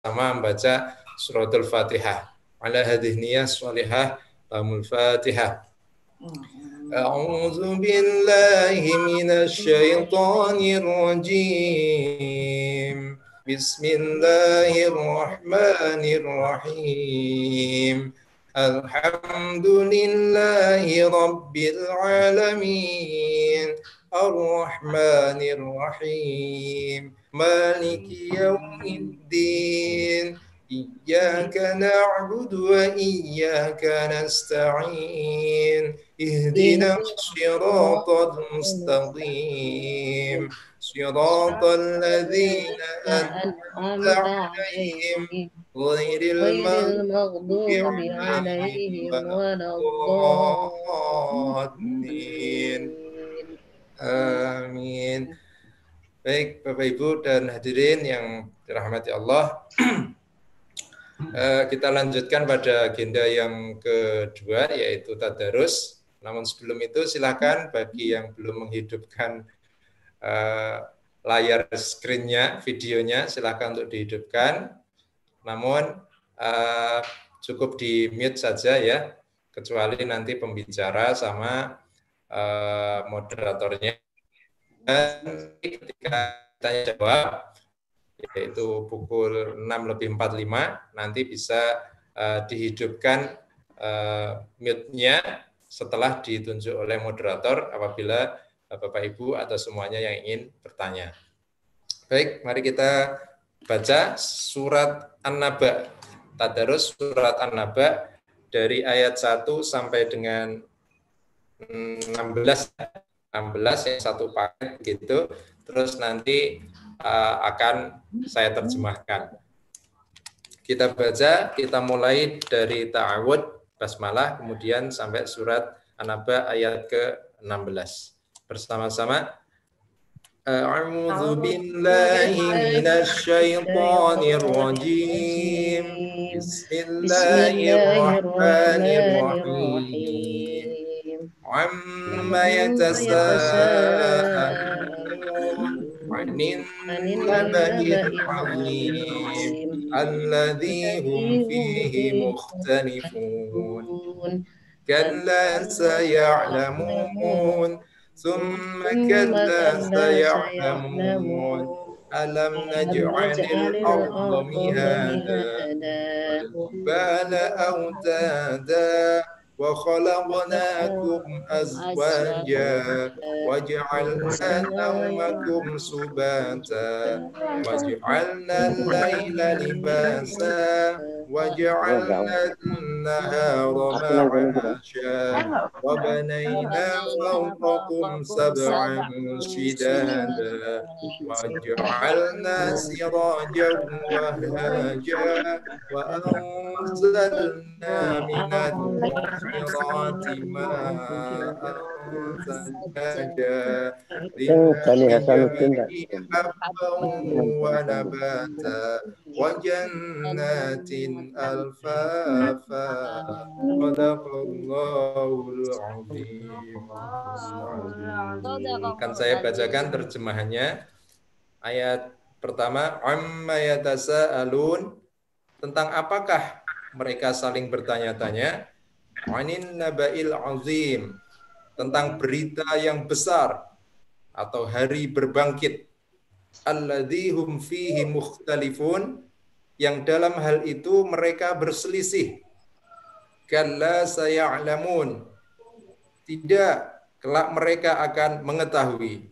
sama membaca suratul Fatihah. Ala hadhihi niyyah shalihah lahumul Fatihah. A'udzu billahi minasy syaithanir rajim. Bismillahirrahmanirrahim. Alhamdulillahi rabbil alamin. Ar-Rahmanir Rahim. Maliki yaumiddin. Iyyaka na'budu wa iyyaka nasta'in. Ihdinas siratal mustaqim. Siratal ladzina an'amta 'alaihim ghairil maghdubi 'alaihim waladdallin. Amin. Baik, Bapak Ibu dan hadirin yang dirahmati Allah. Kita lanjutkan pada agenda yang kedua, yaitu tadarus. Namun sebelum itu silakan bagi yang belum menghidupkan layar screen-nya, videonya, silakan untuk dihidupkan. Namun cukup di mute saja ya, kecuali nanti pembicara sama moderatornya. Dan ketika tanya jawab, yaitu pukul 6:45, nanti bisa dihidupkan mute-nya setelah ditunjuk oleh moderator apabila Bapak Ibu atau semuanya yang ingin bertanya. Baik, mari kita baca surat An-Naba. Tadarus surat An-Naba dari ayat 1 sampai dengan 16 yang satu paket gitu. Terus nanti akan saya terjemahkan. Kita baca, kita mulai dari ta'awud, basmalah, kemudian sampai surat An-Naba ayat ke-16. Bersama-sama. A'udzu billahi minasy syaithanir rajim. Bismillahirrahmanirrahim. Amma yatasaalun 'anil naba'il 'azim alladzi hum fihi mukhtalifun. Kalla saya'lamun. ثم كلا سيعلمون ألم نجعل الأرض مهادا والجبال أوتادا وخلقناكم أزواجا وجعلنا نومكم سباتا وجعلنا الليل لباسا وجعلنا النهار معاشا وبنينا فوقكم سبعا شدادا وجعلنا سراجا وهاجا وأنزلنا من المعصرات ماء ثجاجا لنخرج به حبا ونباتا وجنات ألفافا صدق الله العظيم. Akan saya bacakan terjemahannya. Ayat pertama, amma yatasaalun, tentang apakah mereka saling bertanya-tanya, anin naba'il azim, tentang berita yang besar atau hari berbangkit, alladzi hum fihi mukhtalifun, yang dalam hal itu mereka berselisih. Kalla saya'lamun, tidak, kelak mereka akan mengetahui.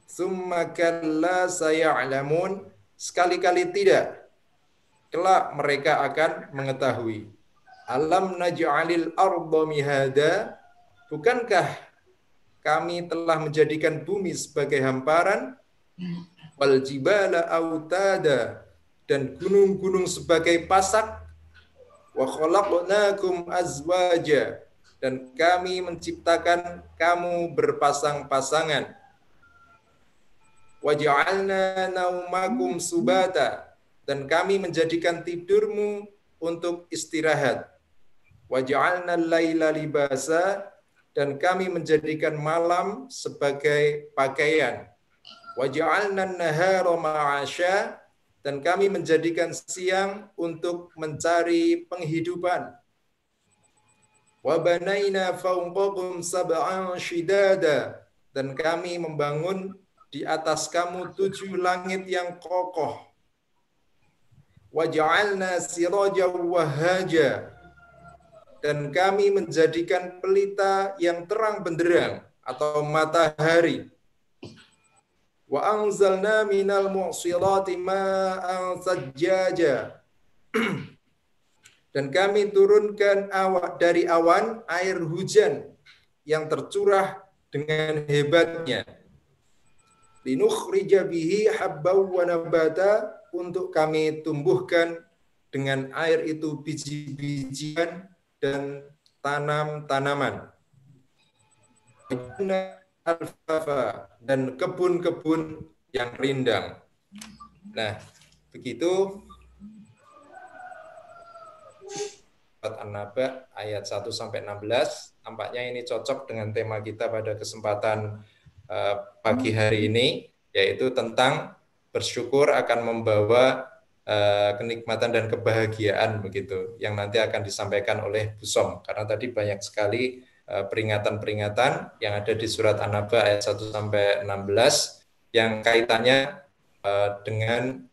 Summa kalla saya'lamun, sekali-kali tidak, kelak mereka akan mengetahui. Alam naj'alil arda mihada, bukankah kami telah menjadikan bumi sebagai hamparan, wal jibala autada, dan gunung-gunung sebagai pasak, wa khalaqnakum azwaja, dan kami menciptakan kamu berpasang-pasangan, wa ja'alna naumakum subata, dan kami menjadikan tidurmu untuk istirahat, wa ja'alna al-laila libasa, dan kami menjadikan malam sebagai pakaian, wa ja'alna an-nahara ma'asya, dan kami menjadikan siang untuk mencari penghidupan. Wa banaina fawqakum sab'an shidada, dan kami membangun di atas kamu 7 langit yang kokoh. Wa ja'alna sirajan wahaja, dan kami menjadikan pelita yang terang benderang atau matahari. Wa anzalna minal mu'sirati ma'an sajjaja, dan kami turunkan dari awan air hujan yang tercurah dengan hebatnya. Linukhrija bihi habbaw wa nabata, untuk kami tumbuhkan dengan air itu biji-bijian dan tanam-tanaman. Dan kebun-kebun yang rindang. Nah, begitu surat An-Naba ayat 1 sampai 16. Tampaknya ini cocok dengan tema kita pada kesempatan pagi hari ini, yaitu tentang bersyukur akan membawa kenikmatan dan kebahagiaan, begitu, yang nanti akan disampaikan oleh Bu Som, karena tadi banyak sekali peringatan-peringatan yang ada di surat An-Naba ayat 1 sampai 16 yang kaitannya dengan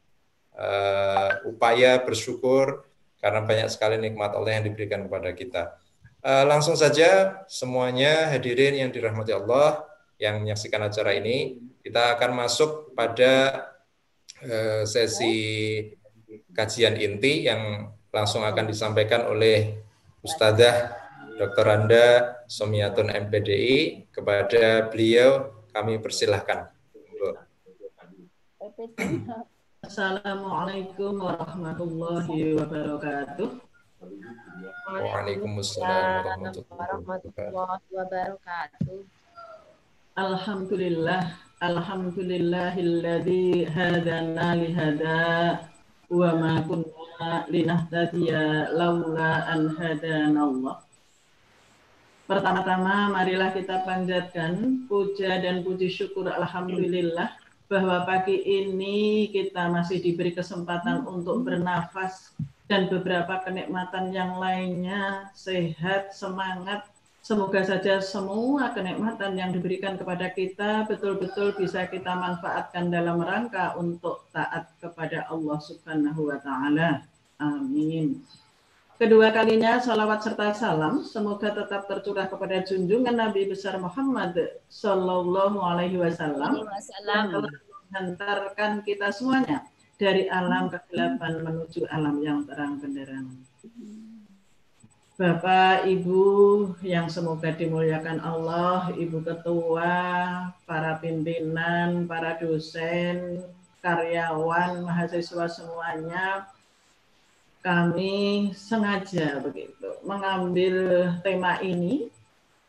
upaya bersyukur karena banyak sekali nikmat Allah yang diberikan kepada kita. Langsung saja semuanya hadirin yang dirahmati Allah yang menyaksikan acara ini, kita akan masuk pada sesi kajian inti yang langsung akan disampaikan oleh Ustadzah Dr. Randa Somiatun MPDI. Kepada beliau kami persilahkan. Assalamualaikum warahmatullahi wabarakatuh. Waalaikumsalam warahmatullahi wabarakatuh. Alhamdulillahilladzi hadana lihada wa ma kunna linahtadiya laula an hadanallah. Pertama-tama marilah kita panjatkan puja dan puji syukur alhamdulillah bahwa pagi ini kita masih diberi kesempatan untuk bernafas dan beberapa kenikmatan yang lainnya, sehat, semangat. Semoga saja semua kenikmatan yang diberikan kepada kita betul-betul bisa kita manfaatkan dalam rangka untuk taat kepada Allah Subhanahu wa Ta'ala. Amin. Kedua kalinya salawat serta salam semoga tetap tercurah kepada junjungan Nabi besar Muhammad Sallallahu Alaihi Wasallam yang telah menghantarkan kita semuanya dari alam kegelapan menuju alam yang terang benderang. Bapak, Ibu yang semoga dimuliakan Allah, Ibu Ketua, para pimpinan, para dosen, karyawan, mahasiswa semuanya, kami sengaja begitu mengambil tema ini,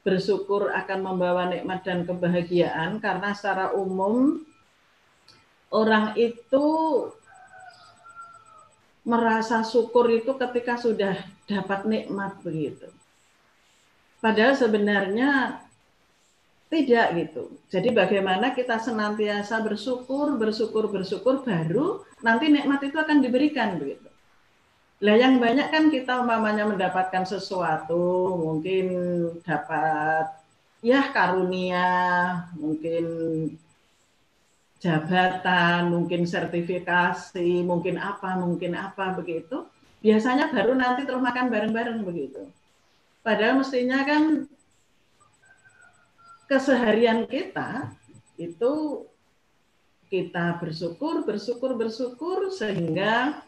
bersyukur akan membawa nikmat dan kebahagiaan, karena secara umum orang itu merasa syukur itu ketika sudah dapat nikmat begitu. Padahal sebenarnya tidak gitu. Jadi bagaimana kita senantiasa bersyukur, baru nanti nikmat itu akan diberikan begitu. Lah yang banyak kan kita umpamanya mendapatkan sesuatu, mungkin dapat ya karunia, mungkin jabatan, mungkin sertifikasi, mungkin apa begitu. Biasanya baru nanti terus makan bareng-bareng begitu. Padahal mestinya kan keseharian kita itu kita bersyukur sehingga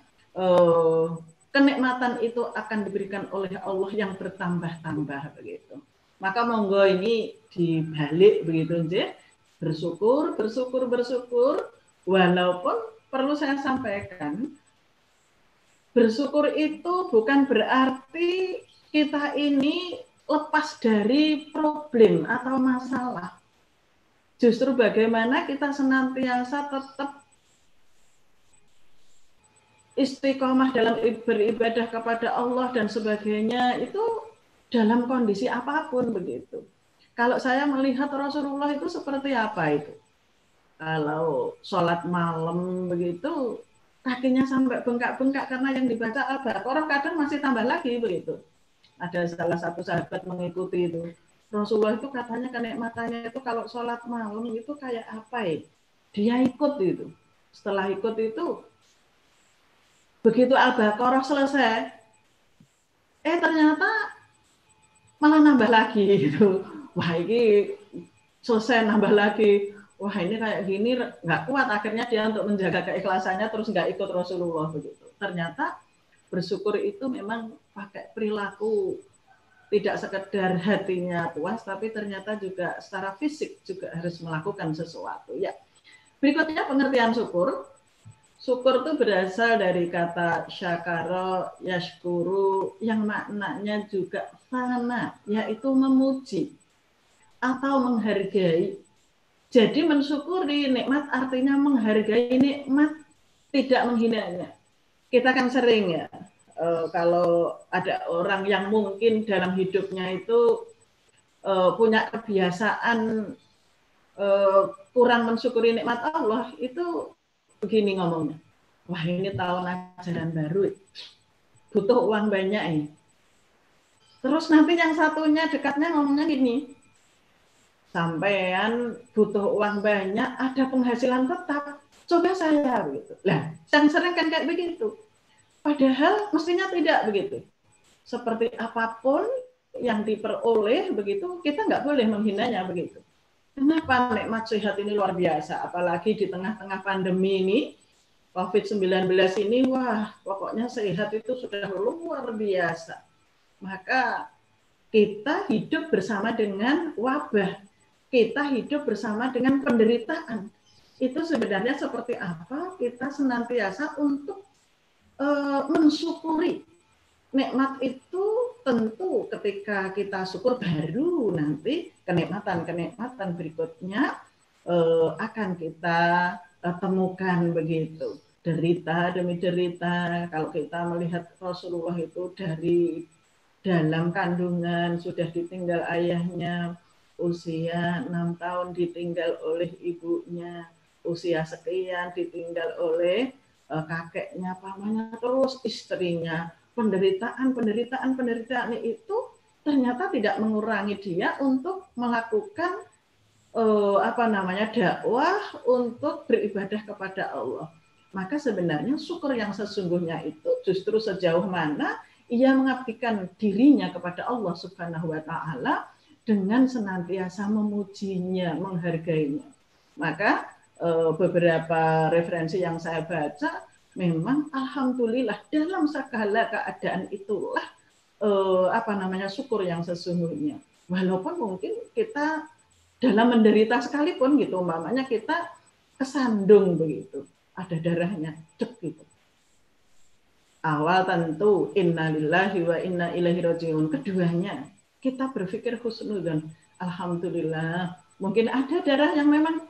kenikmatan itu akan diberikan oleh Allah yang bertambah-tambah begitu. Maka monggo ini dibalik begitu aja, bersyukur, walaupun perlu saya sampaikan, bersyukur itu bukan berarti kita ini lepas dari problem atau masalah. Justru bagaimana kita senantiasa tetap istiqomah dalam beribadah kepada Allah dan sebagainya, itu dalam kondisi apapun begitu. Kalau saya melihat Rasulullah itu seperti apa itu? Kalau sholat malam begitu, kakinya sampai bengkak-bengkak karena yang dibaca Al-Baqarah, kadang masih tambah lagi begitu. Ada salah satu sahabat mengikuti itu. Rasulullah itu katanya kenikmatannya itu kalau sholat malam itu kayak apa ya? Dia ikut itu. Setelah ikut itu, begitu Al-Baqarah selesai, ternyata malah nambah lagi gitu. Wah ini selesai nambah lagi. Wah ini kayak gini nggak kuat, akhirnya dia untuk menjaga keikhlasannya terus nggak ikut Rasulullah begitu. Ternyata bersyukur itu memang pakai perilaku, tidak sekedar hatinya puas, tapi ternyata juga secara fisik juga harus melakukan sesuatu. Ya, berikutnya pengertian syukur. Syukur itu berasal dari kata syakara, yashkuru, yang maknanya juga fana, yaitu memuji atau menghargai. Jadi mensyukuri nikmat artinya menghargai nikmat, tidak menghinanya. Kita kan sering ya, kalau ada orang yang mungkin dalam hidupnya itu punya kebiasaan kurang mensyukuri nikmat Allah, itu begini ngomongnya, wah ini tahun ajaran baru, butuh uang banyak ini. Terus nanti yang satunya dekatnya ngomongnya gini, sampean butuh uang banyak, ada penghasilan tetap, coba saya begitu. Lah, yang sering kan kayak begitu. Padahal mestinya tidak begitu. Seperti apapun yang diperoleh begitu, kita nggak boleh menghinanya begitu. Kenapa nikmat sehat ini luar biasa, apalagi di tengah-tengah pandemi ini, COVID-19 ini, wah pokoknya sehat itu sudah luar biasa. Maka kita hidup bersama dengan wabah, kita hidup bersama dengan penderitaan. Itu sebenarnya seperti apa? Kita senantiasa untuk mensyukuri nikmat itu. Tentu ketika kita syukur baru nanti kenikmatan-kenikmatan berikutnya akan kita temukan begitu. Derita demi derita, kalau kita melihat Rasulullah itu dari dalam kandungan sudah ditinggal ayahnya, usia 6 tahun ditinggal oleh ibunya, usia sekian ditinggal oleh kakeknya, pamannya, terus istrinya. Penderitaan itu ternyata tidak mengurangi dia untuk melakukan dakwah, untuk beribadah kepada Allah. Maka sebenarnya syukur yang sesungguhnya itu justru sejauh mana ia mengabdikan dirinya kepada Allah Subhanahu wa taala dengan senantiasa memujinya, menghargainya. Maka beberapa referensi yang saya baca, memang alhamdulillah dalam segala keadaan itulah syukur yang sesungguhnya. Walaupun mungkin kita dalam menderita sekalipun gitu, umpamanya kita kesandung begitu, ada darahnya, cek gitu. Awal tentu innalillahi wa inna ilaihi rajiun. Keduanya kita berpikir husnudzon. Alhamdulillah, mungkin ada darah yang memang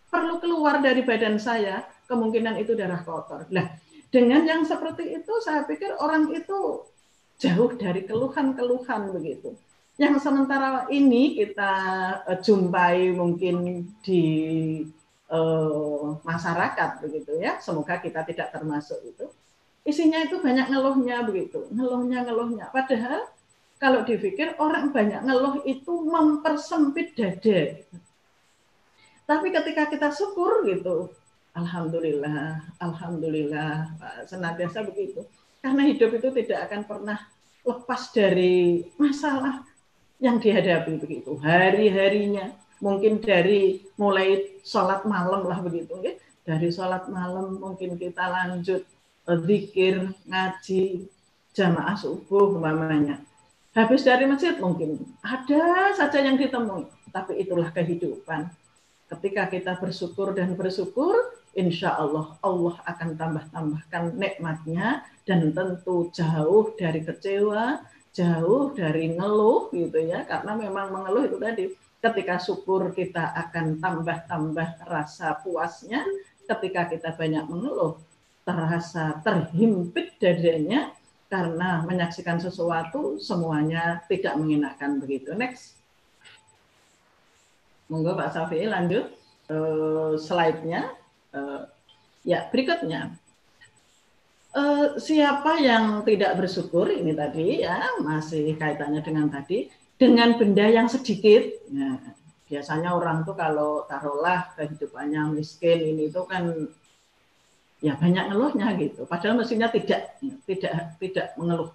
perlu keluar dari badan saya, kemungkinan itu darah kotor. Nah, dengan yang seperti itu saya pikir orang itu jauh dari keluhan-keluhan begitu. Yang sementara ini kita jumpai mungkin di masyarakat begitu ya. Semoga kita tidak termasuk itu. Isinya itu banyak ngeluhnya begitu, ngeluhnya. Padahal kalau dipikir orang banyak ngeluh itu mempersempit dada. Tapi ketika kita syukur gitu, alhamdulillah, alhamdulillah, senantiasa begitu. Karena hidup itu tidak akan pernah lepas dari masalah yang dihadapi begitu. Hari-harinya, mungkin dari mulai sholat malam lah begitu. Ya. Dari sholat malam mungkin kita lanjut zikir, ngaji, jamaah subuh umpamanya. Habis dari masjid mungkin ada saja yang ditemui, tapi itulah kehidupan. Ketika kita bersyukur dan bersyukur, insya Allah Allah akan tambah-tambahkan nikmatnya, dan tentu jauh dari kecewa, jauh dari ngeluh gitu ya, karena memang mengeluh itu tadi, ketika syukur kita akan tambah-tambah rasa puasnya, ketika kita banyak mengeluh terasa terhimpit dadanya karena menyaksikan sesuatu semuanya tidak mengenakan begitu. Next. Monggo Pak Safi lanjut slide-nya. Ya, berikutnya. siapa yang tidak bersyukur ini tadi ya masih kaitannya dengan tadi dengan benda yang sedikit. Nah, biasanya orang tuh kalau taruhlah kehidupannya miskin ini tuh kan ya banyak ngeluhnya gitu. Padahal mestinya tidak mengeluh.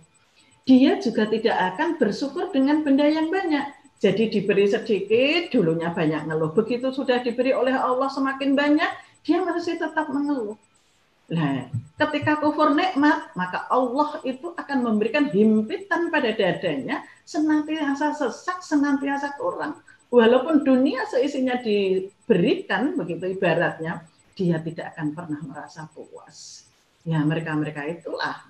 Dia juga tidak akan bersyukur dengan benda yang banyak. Jadi diberi sedikit, dulunya banyak ngeluh. Begitu sudah diberi oleh Allah semakin banyak, dia masih tetap mengeluh. Nah, ketika kufur nikmat, maka Allah itu akan memberikan himpitan pada dadanya, senantiasa sesak, senantiasa kurang. Walaupun dunia seisinya diberikan, begitu ibaratnya, dia tidak akan pernah merasa puas. Ya, mereka-mereka itulah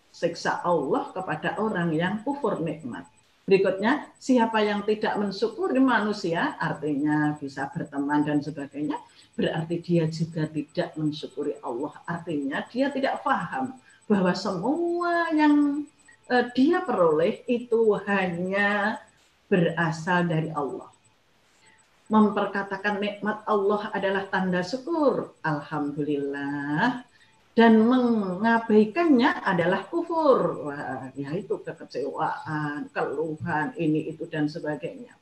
siksa Allah kepada orang yang kufur nikmat. Berikutnya, siapa yang tidak mensyukuri manusia, artinya bisa berteman dan sebagainya, berarti dia juga tidak mensyukuri Allah. Artinya dia tidak paham bahwa semua yang dia peroleh itu hanya berasal dari Allah. Memperkatakan nikmat Allah adalah tanda syukur. Alhamdulillah. Dan mengabaikannya adalah kufur. Wah, yaitu kekecewaan, keluhan, ini, itu, dan sebagainya.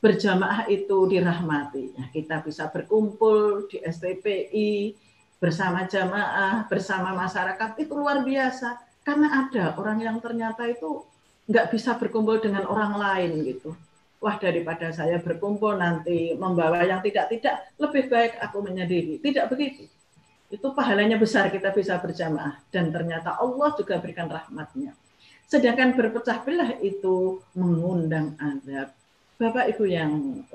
Berjamaah itu dirahmati. Nah, kita bisa berkumpul di STPI, bersama jamaah, bersama masyarakat, itu luar biasa. Karena ada orang yang ternyata itu nggak bisa berkumpul dengan orang lain gitu. Wah, daripada saya berkumpul nanti membawa yang tidak-tidak, lebih baik aku menyendiri. Tidak begitu. Itu pahalanya besar kita bisa berjamaah. Dan ternyata Allah juga berikan rahmatnya. Sedangkan berpecah belah itu mengundang azab. Bapak Ibu yang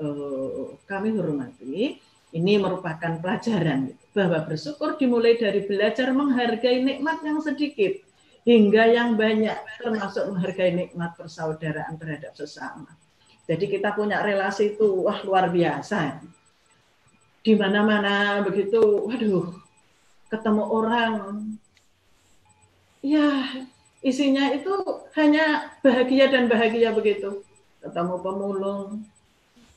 kami hormati, ini merupakan pelajaran bahwa bersyukur dimulai dari belajar menghargai nikmat yang sedikit hingga yang banyak, termasuk menghargai nikmat persaudaraan terhadap sesama. Jadi kita punya relasi itu wah luar biasa. Di mana-mana begitu, waduh, ketemu orang, ya isinya itu hanya bahagia dan bahagia begitu. Ketemu pemulung,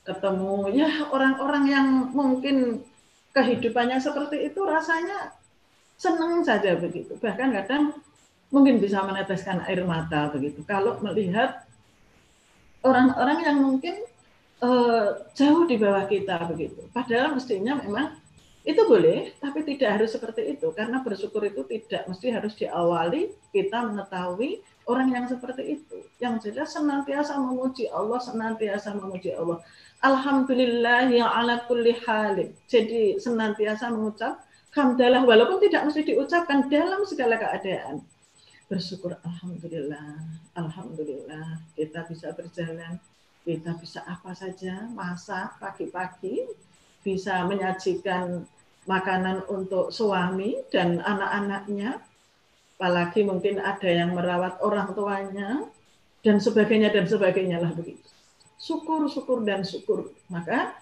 ketemu ya orang-orang yang mungkin kehidupannya seperti itu rasanya senang saja begitu. Bahkan kadang mungkin bisa meneteskan air mata begitu. Kalau melihat orang-orang yang mungkin jauh di bawah kita begitu. Padahal mestinya memang itu boleh, tapi tidak harus seperti itu. Karena bersyukur itu tidak mesti harus diawali kita mengetahui orang yang seperti itu. Yang jelas senantiasa memuji Allah, senantiasa memuji Allah. Alhamdulillah yang ala kulli halin. Jadi senantiasa mengucap hamdalah walaupun tidak mesti diucapkan dalam segala keadaan. Bersyukur alhamdulillah, alhamdulillah kita bisa berjalan, kita bisa apa saja, masak pagi-pagi, bisa menyajikan makanan untuk suami dan anak-anaknya, apalagi mungkin ada yang merawat orang tuanya, dan sebagainya lah begitu. Syukur, syukur, dan syukur. Maka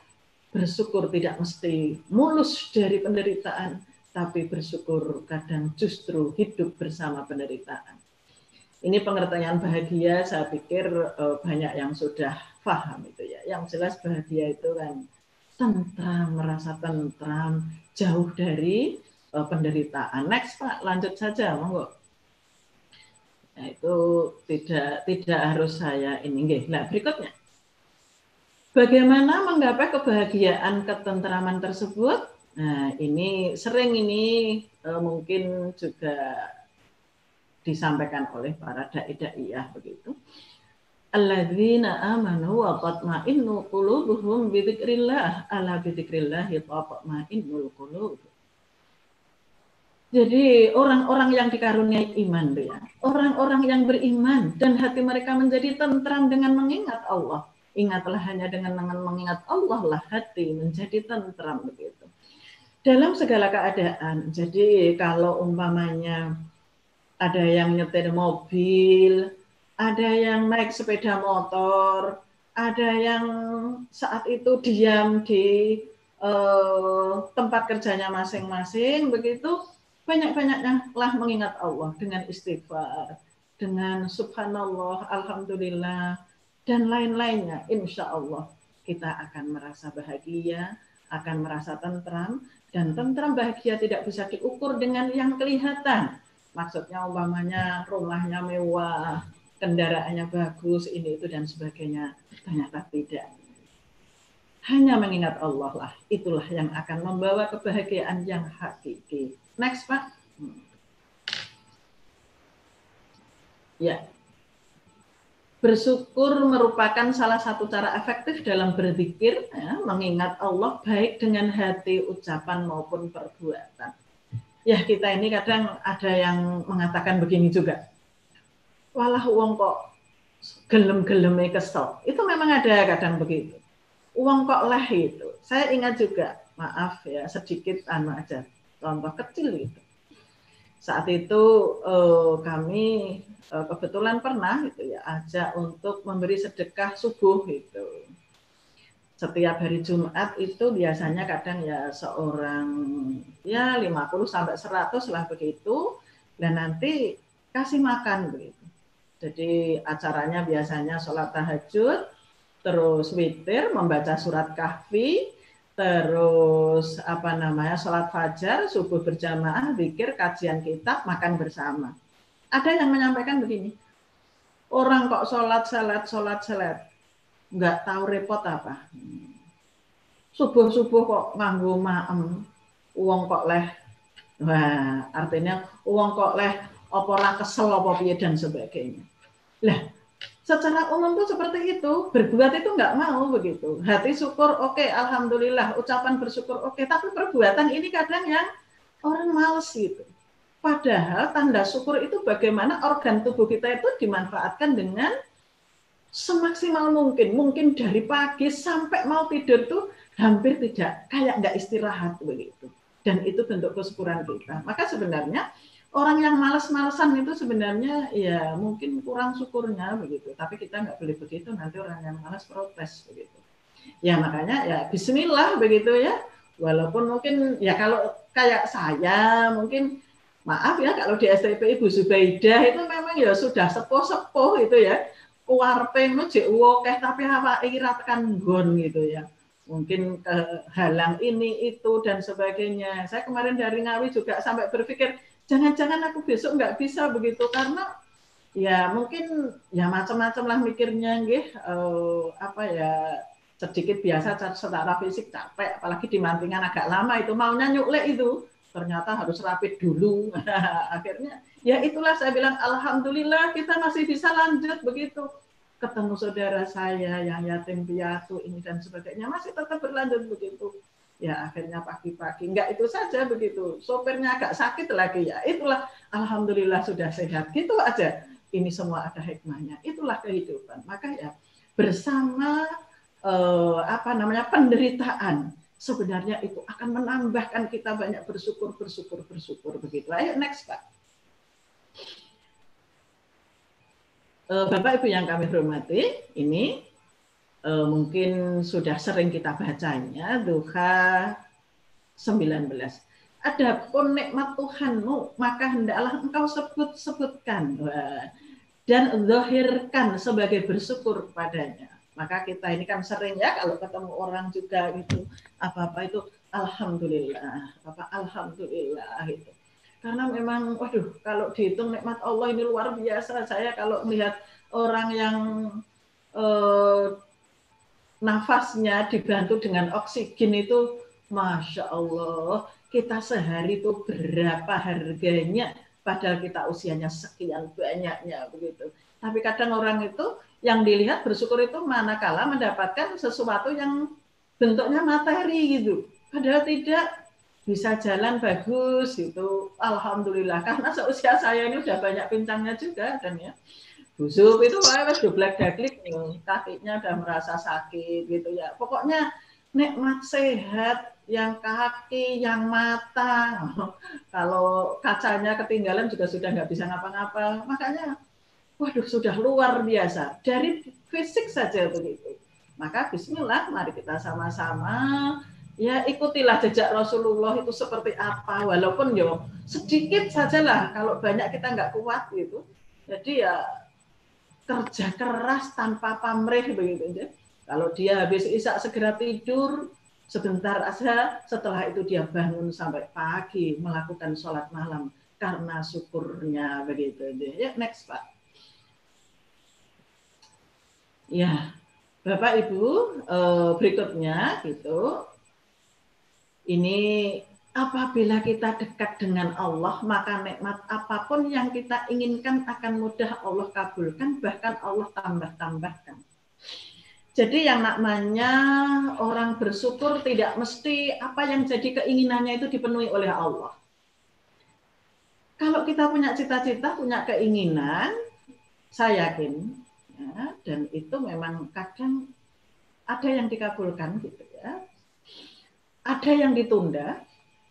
bersyukur tidak mesti mulus dari penderitaan, tapi bersyukur kadang justru hidup bersama penderitaan. Ini pengertian bahagia, saya pikir banyak yang sudah paham itu ya. Yang jelas bahagia itu kan tentram, merasa tentram, jauh dari penderitaan. Next Pak, lanjut saja, monggo. Nah, itu tidak harus saya ini. Nah, berikutnya. Bagaimana menggapai kebahagiaan ketentraman tersebut? Nah, ini sering mungkin juga disampaikan oleh para dai-daiyah begitu. Alladzina amanu wa tatma'innu qulubuhum bi dzikrillah, ala bi dzikrillah tatma'innul qulub. Jadi orang-orang yang dikaruniai iman ya, orang-orang yang beriman dan hati mereka menjadi tentram dengan mengingat Allah. Ingatlah hanya dengan mengingat Allah lah hati menjadi tentram begitu. Dalam segala keadaan. Jadi kalau umpamanya ada yang nyetir mobil, ada yang naik sepeda motor, ada yang saat itu diam di tempat kerjanya masing-masing begitu, banyak-banyaknya lah mengingat Allah dengan istighfar, dengan subhanallah, alhamdulillah, dan lain-lainnya. Insya Allah kita akan merasa bahagia, akan merasa tentram, dan tentram bahagia tidak bisa diukur dengan yang kelihatan. Maksudnya umpamanya rumahnya mewah, kendaraannya bagus, ini itu dan sebagainya. Ternyata tidak. Hanya mengingat Allah lah, itulah yang akan membawa kebahagiaan yang hakiki. Next, Pak. Ya, bersyukur merupakan salah satu cara efektif dalam berzikir, ya, mengingat Allah baik dengan hati, ucapan maupun perbuatan. Ya, kita ini kadang ada yang mengatakan begini juga. Walah uang kok gelem-geleme kesel. Itu memang ada kadang begitu. Uang kok leh itu. Saya ingat juga, maaf ya, sedikit aja, contoh kecil itu. Saat itu kami kebetulan pernah gitu ya ajak untuk memberi sedekah subuh gitu. Setiap hari Jumat itu biasanya kadang ya seorang ya 50 sampai 100 lah begitu, dan nanti kasih makan begitu. Jadi acaranya biasanya sholat tahajud, terus witir, membaca surat kahfi, terus sholat fajar, subuh berjamaah, zikir, kajian kitab, makan bersama. Ada yang menyampaikan begini, orang kok sholat, nggak tahu repot apa. Subuh-subuh kok nganggo maem, uang kok leh. Wah, artinya uang kok leh, apa ora kesel apa piye dan sebagainya. Lah, secara umum tuh seperti itu, berbuat itu nggak mau begitu. Hati syukur oke, alhamdulillah, ucapan bersyukur oke, tapi perbuatan ini kadang yang orang males gitu. Padahal tanda syukur itu bagaimana organ tubuh kita itu dimanfaatkan dengan semaksimal mungkin. Mungkin dari pagi sampai mau tidur tuh hampir tidak, kayak nggak istirahat begitu. Dan itu bentuk kesyukuran kita. Maka sebenarnya orang yang malas-malasan itu sebenarnya ya mungkin kurang syukurnya begitu. Tapi kita nggak boleh begitu, nanti orang yang malas protes begitu. Ya makanya ya bismillah begitu ya. Walaupun mungkin ya kalau kayak saya mungkin maaf ya kalau di STP Ibu Zubaidah itu memang ya sudah sepuh-sepuh itu ya. Kuarpe jek wokeh tapi awake ira tekan nggon gitu ya. Mungkin kehalang ini itu dan sebagainya. Saya kemarin dari Ngawi juga sampai berpikir jangan-jangan aku besok nggak bisa begitu karena ya mungkin ya macam-macam lah mikirnya nggih apa ya sedikit biasa secara fisik capek apalagi dimantingan agak lama itu maunya nyuklek itu ternyata harus rapid dulu. Akhirnya ya itulah saya bilang alhamdulillah kita masih bisa lanjut begitu. Ketemu saudara saya yang yatim piatu ini dan sebagainya masih tetap berlanjut begitu. Ya akhirnya pagi-pagi enggak itu saja begitu. Sopirnya agak sakit lagi ya. Itulah alhamdulillah sudah sehat. Gitu aja. Ini semua ada hikmahnya. Itulah kehidupan. Maka ya bersama penderitaan sebenarnya itu akan menambahkan kita banyak bersyukur begitu. Ayo next Pak. Bapak Ibu yang kami hormati, ini mungkin sudah sering kita bacanya Duha 19. Adapun nikmat Tuhanmu maka hendaklah engkau sebut-sebutkan dan zahirkan sebagai bersyukur kepadanya. Maka kita ini kan sering ya kalau ketemu orang juga itu apa-apa itu alhamdulillah, alhamdulillah itu. Karena memang waduh kalau dihitung nikmat Allah ini luar biasa. Saya kalau melihat orang yang nafasnya dibantu dengan oksigen itu Masya Allah, kita sehari itu berapa harganya padahal kita usianya sekian banyaknya begitu. Tapi kadang orang itu yang dilihat bersyukur itu manakala mendapatkan sesuatu yang bentuknya materi gitu. Padahal tidak, bisa jalan bagus gitu, alhamdulillah. Karena seusia saya ini udah banyak pincangnya juga dan ya busuk itu wes doblek daklik kakinya udah merasa sakit gitu ya. Pokoknya nikmat sehat yang kaki, yang mata. Kalau kacanya ketinggalan juga sudah nggak bisa ngapa-ngapa. Makanya waduh sudah luar biasa dari fisik saja begitu. Maka bismillah mari kita sama-sama ya ikutilah jejak Rasulullah itu seperti apa, walaupun yo sedikit sajalah, kalau banyak kita nggak kuat gitu. Jadi ya kerja keras tanpa pamrih begitu ya. Kalau dia habis isya segera tidur sebentar aja, setelah itu dia bangun sampai pagi melakukan sholat malam. karena syukurnya begitu. Ya, next Pak. Ya, Bapak Ibu, berikutnya gitu. Ini apabila kita dekat dengan Allah, maka nikmat apapun yang kita inginkan akan mudah Allah kabulkan, bahkan Allah tambah-tambahkan. Jadi yang namanya orang bersyukur tidak mesti apa yang jadi keinginannya itu dipenuhi oleh Allah. Kalau kita punya cita-cita, punya keinginan, saya yakin, ya, dan itu memang kadang ada yang dikabulkan gitu ya. Ada yang ditunda,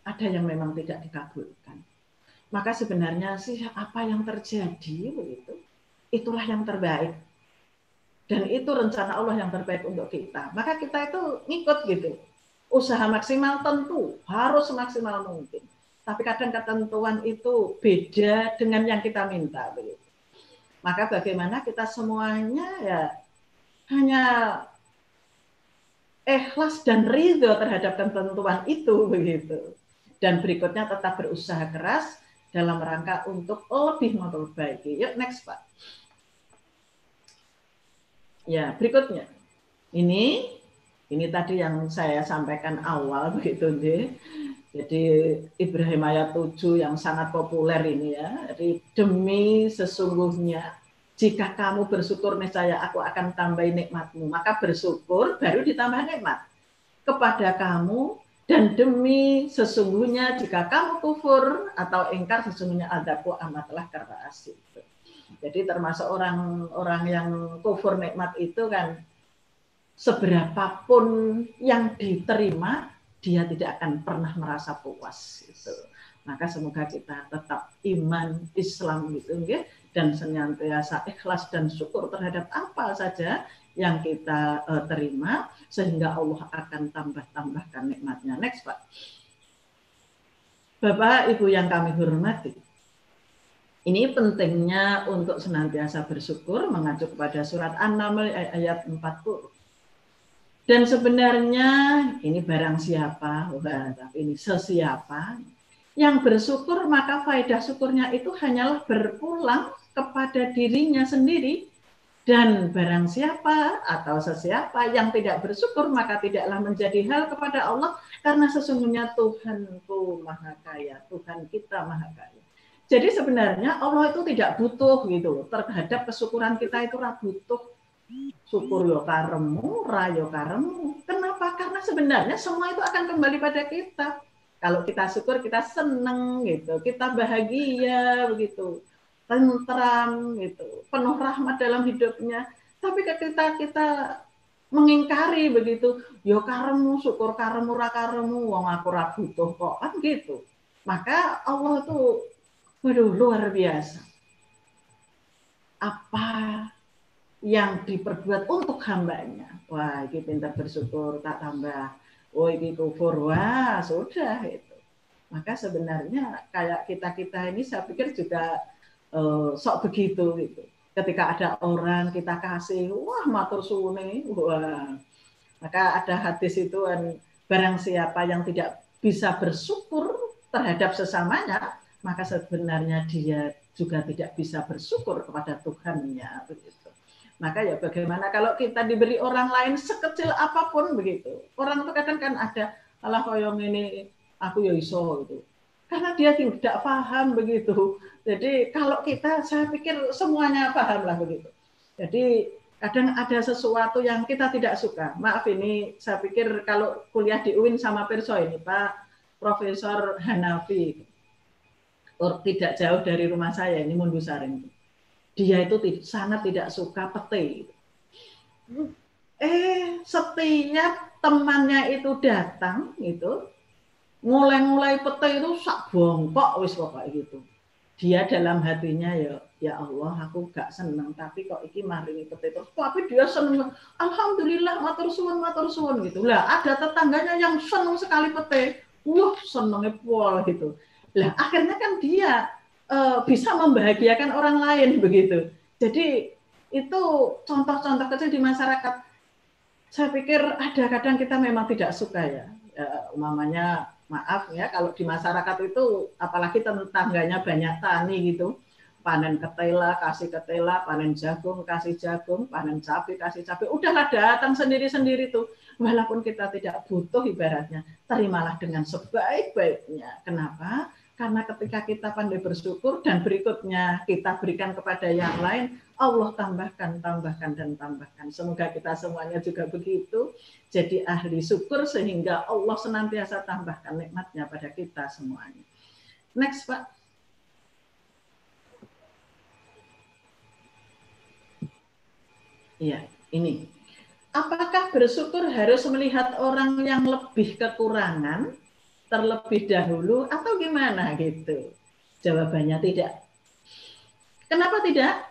ada yang memang tidak dikabulkan. Maka sebenarnya sih apa yang terjadi begitu, itulah yang terbaik. Dan itu rencana Allah yang terbaik untuk kita. Maka kita itu ngikut gitu. Usaha maksimal tentu harus semaksimal mungkin. Tapi kadang ketentuan itu beda dengan yang kita minta begitu. Maka bagaimana kita semuanya ya hanya ikhlas dan ridho terhadap ketentuan itu begitu. Dan berikutnya tetap berusaha keras dalam rangka untuk lebih memperbaiki. Yuk next Pak. Ya, berikutnya. Ini tadi yang saya sampaikan awal begitu deh. Jadi Ibrahim ayat 7 yang sangat populer ini ya. Jadi demi sesungguhnya jika kamu bersyukur niscaya aku akan tambahi nikmatmu. Maka bersyukur baru ditambah nikmat kepada kamu, dan demi sesungguhnya jika kamu kufur atau ingkar sesungguhnya azabku amatlah keras. Jadi termasuk orang-orang yang kufur nikmat itu kan seberapapun yang diterima dia tidak akan pernah merasa puas gitu. Maka semoga kita tetap iman Islam gitu ya, dan senantiasa ikhlas dan syukur terhadap apa saja yang kita terima sehingga Allah akan tambahkan nikmatnya. Next Pak. Bapak Ibu yang kami hormati, ini pentingnya untuk senantiasa bersyukur mengacu kepada surat An-Naml ayat 40. Dan sebenarnya ini barang siapa, tapi ini sesiapa yang bersyukur, maka faedah syukurnya itu hanyalah berpulang kepada dirinya sendiri. Dan barang siapa atau sesiapa yang tidak bersyukur, maka tidaklah menjadi hal kepada Allah, karena sesungguhnya Tuhanku Maha Kaya, Tuhan kita Maha Kaya. Jadi sebenarnya Allah itu tidak butuh gitu terhadap kesyukuran kita, itu butuh syukur yo karemu, rayo karemu. Kenapa? Karena sebenarnya semua itu akan kembali pada kita. Kalau kita syukur, kita seneng gitu, kita bahagia begitu, tentram gitu, penuh rahmat dalam hidupnya. Tapi ketika kita mengingkari begitu, yo karemu, syukur karemu, ra karemu, wong aku ra butuh kok, kan gitu. Maka Allah tuh waduh, luar biasa. Apa yang diperbuat untuk hambanya. Wah, ini pintar bersyukur, tak tambah. Oh, ini kufur. Wah, sudah itu. Maka sebenarnya kayak kita-kita ini saya pikir juga sok begitu gitu. Ketika ada orang kita kasih, wah matur suwune, wah. Maka ada hadis itu, barang siapa yang tidak bisa bersyukur terhadap sesamanya, maka sebenarnya dia juga tidak bisa bersyukur kepada Tuhannya begitu. Maka ya bagaimana kalau kita diberi orang lain sekecil apapun begitu. Orang itu kadang kan ada alah koyong ini aku ya iso gitu. Karena dia tidak paham begitu. Jadi kalau kita, saya pikir semuanya paham lah begitu. Jadi kadang ada sesuatu yang kita tidak suka. Maaf ini saya pikir kalau kuliah di UIN sama Pirso ini Pak Profesor Hanafi, tidak jauh dari rumah saya ini Mundusaring. Dia itu sangat tidak suka pete. Setiap temannya itu datang itu mulai pete itu sak bongkok wis pokok gitu. Dia dalam hatinya ya Allah aku gak seneng, tapi kok iki maringi pete terus. Tapi dia seneng, alhamdulillah matur suwun gitu. Lah ada tetangganya yang seneng sekali pete. Wah senengnya pol gitu. Lah akhirnya kan dia bisa membahagiakan orang lain begitu. Jadi itu contoh-contoh kecil di masyarakat. Saya pikir ada kadang kita memang tidak suka ya, umamanya maaf ya, kalau di masyarakat itu apalagi tetangganya banyak tani gitu, panen ketela kasih ketela, panen jagung kasih jagung, panen cabai kasih cabai, udahlah datang sendiri-sendiri tuh. Walaupun kita tidak butuh ibaratnya, terimalah dengan sebaik-baiknya. Kenapa? Karena ketika kita pandai bersyukur dan berikutnya kita berikan kepada yang lain, Allah tambahkan, tambahkan, dan tambahkan. Semoga kita semuanya juga begitu. Jadi ahli syukur sehingga Allah senantiasa tambahkan nikmatnya pada kita semuanya. Next, Pak. Iya, ini. Apakah bersyukur harus melihat orang yang lebih kekurangan terlebih dahulu atau gimana gitu? Jawabannya tidak. Kenapa tidak?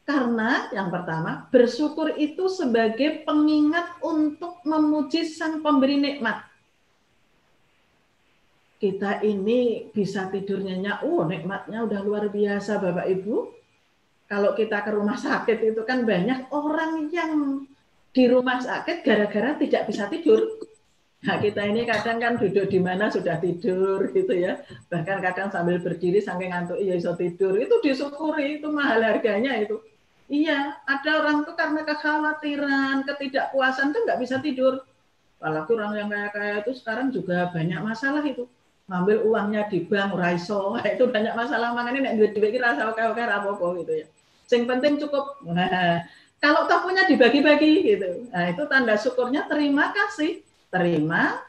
Karena yang pertama, bersyukur itu sebagai pengingat untuk memuji sang pemberi nikmat. Kita ini bisa tidur nyenyak, nikmatnya udah luar biasa Bapak Ibu. Kalau kita ke rumah sakit itu kan banyak orang yang di rumah sakit gara-gara tidak bisa tidur. Nah, kita ini kadang kan duduk di mana sudah tidur gitu ya. Bahkan kadang sambil berdiri saking ngantuk ya bisa tidur. Itu disyukuri, itu mahal harganya itu. Iya, ada orang tuh karena kekhawatiran, ketidakpuasan tuh nggak bisa tidur. Apalagi orang yang kaya-kaya itu sekarang juga banyak masalah itu. Ngambil uangnya di bank, raiso, itu banyak masalah. Makanya nek duit-duit kira oke-oke apa-apa gitu ya. Yang penting cukup. Nah, kalau tokonya dibagi-bagi gitu. Nah, itu tanda syukurnya terima kasih. Terima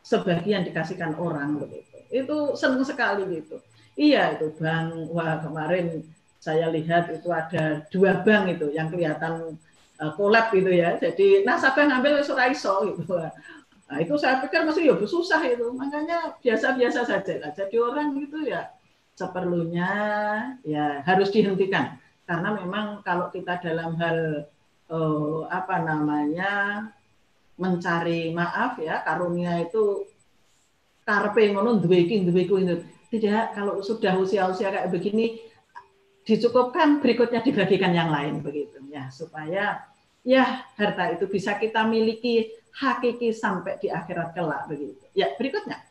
sebagian dikasihkan orang begitu. Itu senang sekali gitu. Iya itu bank, wah kemarin saya lihat itu ada 2 bank itu yang kelihatan kolab gitu ya. Jadi nasabah ngambil suraiso gitu. Nah, itu saya pikir masih ya susah itu. Makanya biasa-biasa saja lah. Jadi orang itu ya seperlunya ya harus dihentikan. Karena memang kalau kita dalam hal apa namanya mencari maaf ya, karunia itu karpe ngono duwe iki itu. Tidak, kalau sudah usia-usia kayak begini dicukupkan, berikutnya dibagikan yang lain begitu ya, supaya ya harta itu bisa kita miliki hakiki sampai di akhirat kelak begitu. Ya, berikutnya.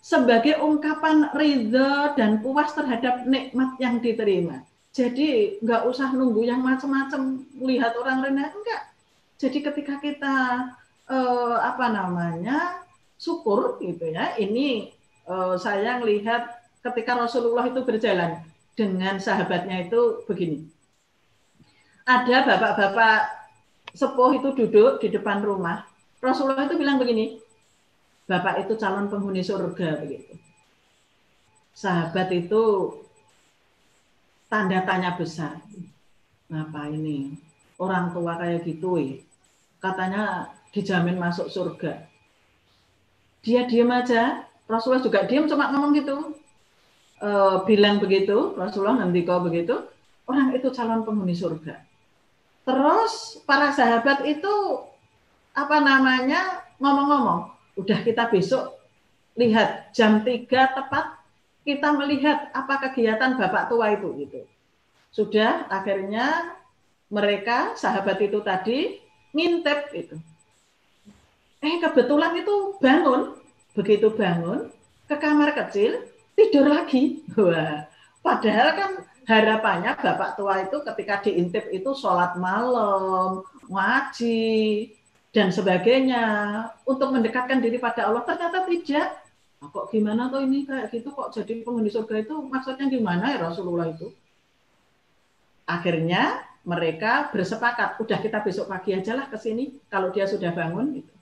Sebagai ungkapan ridho dan puas terhadap nikmat yang diterima. Jadi nggak usah nunggu yang macam-macam, lihat orang lain enggak. Jadi ketika kita apa namanya syukur gitu ya, ini saya melihat ketika Rasulullah itu berjalan dengan sahabatnya itu begini. Ada bapak-bapak sepuh itu duduk di depan rumah. Rasulullah itu bilang begini, Bapak itu calon penghuni surga begitu. Sahabat itu tanda tanya besar. Ngapa ini? Orang tua kayak gitu katanya dijamin masuk surga. Dia diam aja. Rasulullah juga diam cuma ngomong gitu. Bilang begitu, Rasulullah ngendika begitu, orang itu calon penghuni surga. Terus para sahabat itu apa namanya ngomong-ngomong, udah kita besok lihat jam 3 tepat kita melihat apa kegiatan bapak tua itu gitu. Sudah akhirnya mereka sahabat itu tadi ngintip itu. Kebetulan itu bangun, begitu bangun ke kamar kecil tidur lagi. Wah, padahal kan harapannya bapak tua itu ketika diintip itu sholat malam, ngaji dan sebagainya untuk mendekatkan diri pada Allah. Ternyata tidak. Nah, kok gimana tuh ini kayak gitu kok jadi penghuni surga itu maksudnya gimana ya Rasulullah itu? Akhirnya mereka bersepakat, udah kita besok pagi aja lah ke sini kalau dia sudah bangun gitu.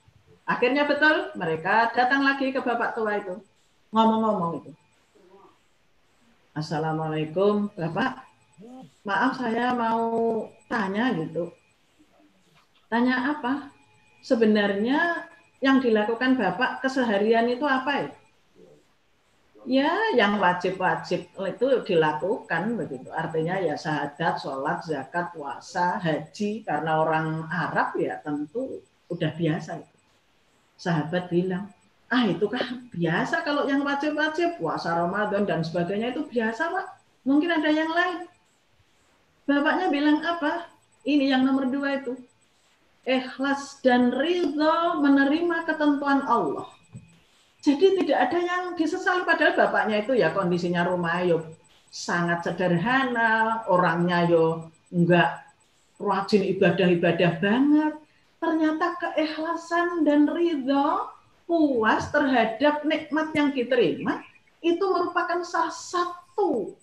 Akhirnya betul mereka datang lagi ke bapak tua itu. Ngomong-ngomong itu. Assalamualaikum Bapak. Maaf saya mau tanya gitu. Tanya apa? Sebenarnya yang dilakukan Bapak keseharian itu apa ya? Ya, yang wajib-wajib itu dilakukan begitu. Artinya ya syahadat, sholat, zakat, puasa, haji. Karena orang Arab ya tentu udah biasa. Sahabat bilang, itu kan biasa kalau yang wajib-wajib, puasa Ramadan dan sebagainya itu biasa Pak. Mungkin ada yang lain. Bapaknya bilang apa? Ini yang nomor 2 itu. Ikhlas dan ridho menerima ketentuan Allah. Jadi tidak ada yang disesali, padahal bapaknya itu ya kondisinya rumah yo sangat sederhana, orangnya yo enggak rajin ibadah-ibadah banget. Ternyata keikhlasan dan ridho, puas terhadap nikmat yang diterima itu merupakan salah satu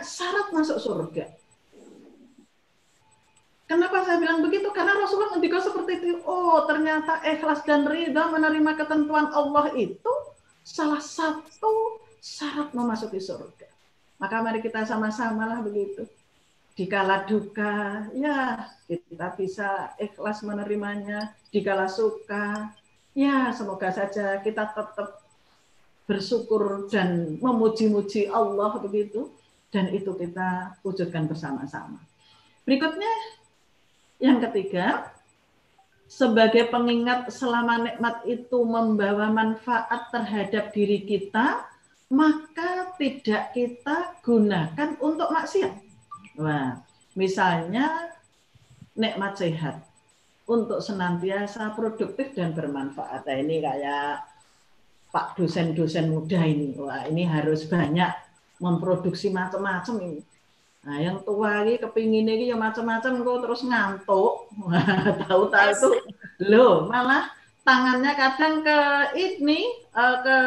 syarat masuk surga. Kenapa saya bilang begitu? Karena Rasulullah ngendika seperti itu. Oh, ternyata ikhlas dan ridha menerima ketentuan Allah itu salah satu syarat memasuki surga. Maka mari kita sama-samalah begitu. Dikala duka, ya kita bisa ikhlas menerimanya. Dikala suka, ya semoga saja kita tetap bersyukur dan memuji-muji Allah begitu. Dan itu kita wujudkan bersama-sama. Berikutnya, yang ketiga, sebagai pengingat selama nikmat itu membawa manfaat terhadap diri kita, maka tidak kita gunakan untuk maksiat. Wah, misalnya nikmat sehat untuk senantiasa produktif dan bermanfaat. Nah, ini kayak Pak dosen-dosen muda ini. Wah, ini harus banyak memproduksi macam-macam ini. Nah, yang tua ini kepingin ini ya macam-macam kok terus ngantuk. Tahu-tahu itu loh, malah tangannya kadang ke ini ke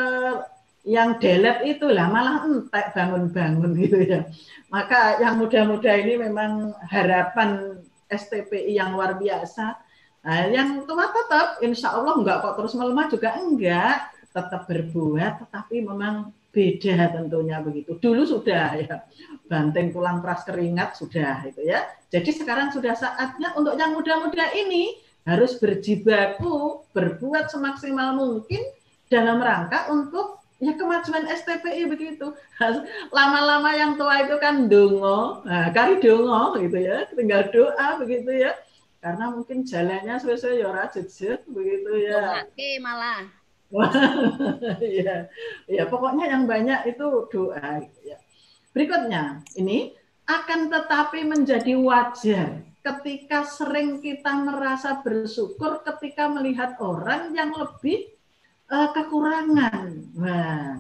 yang delete itulah malah entek bangun-bangun gitu ya. Maka yang muda-muda ini memang harapan STPI yang luar biasa. Nah, yang tua tetap insya Allah enggak kok terus melemah juga enggak, tetap berbuat, tetapi memang beda tentunya begitu. Dulu sudah ya, banting tulang peras keringat sudah itu ya. Jadi sekarang sudah saatnya untuk yang muda-muda ini harus berjibaku, berbuat semaksimal mungkin dalam rangka untuk ya kemajuan STPI begitu. Lama-lama yang tua itu kan dongo, nah, kari dongo gitu ya, tinggal doa begitu ya. Karena mungkin jalannya sesuai ya ora jejet begitu ya. Oke, malah. Ya, ya pokoknya yang banyak itu doa. Ya. Berikutnya, ini akan tetapi menjadi wajar ketika sering kita merasa bersyukur ketika melihat orang yang lebih kekurangan. Nah,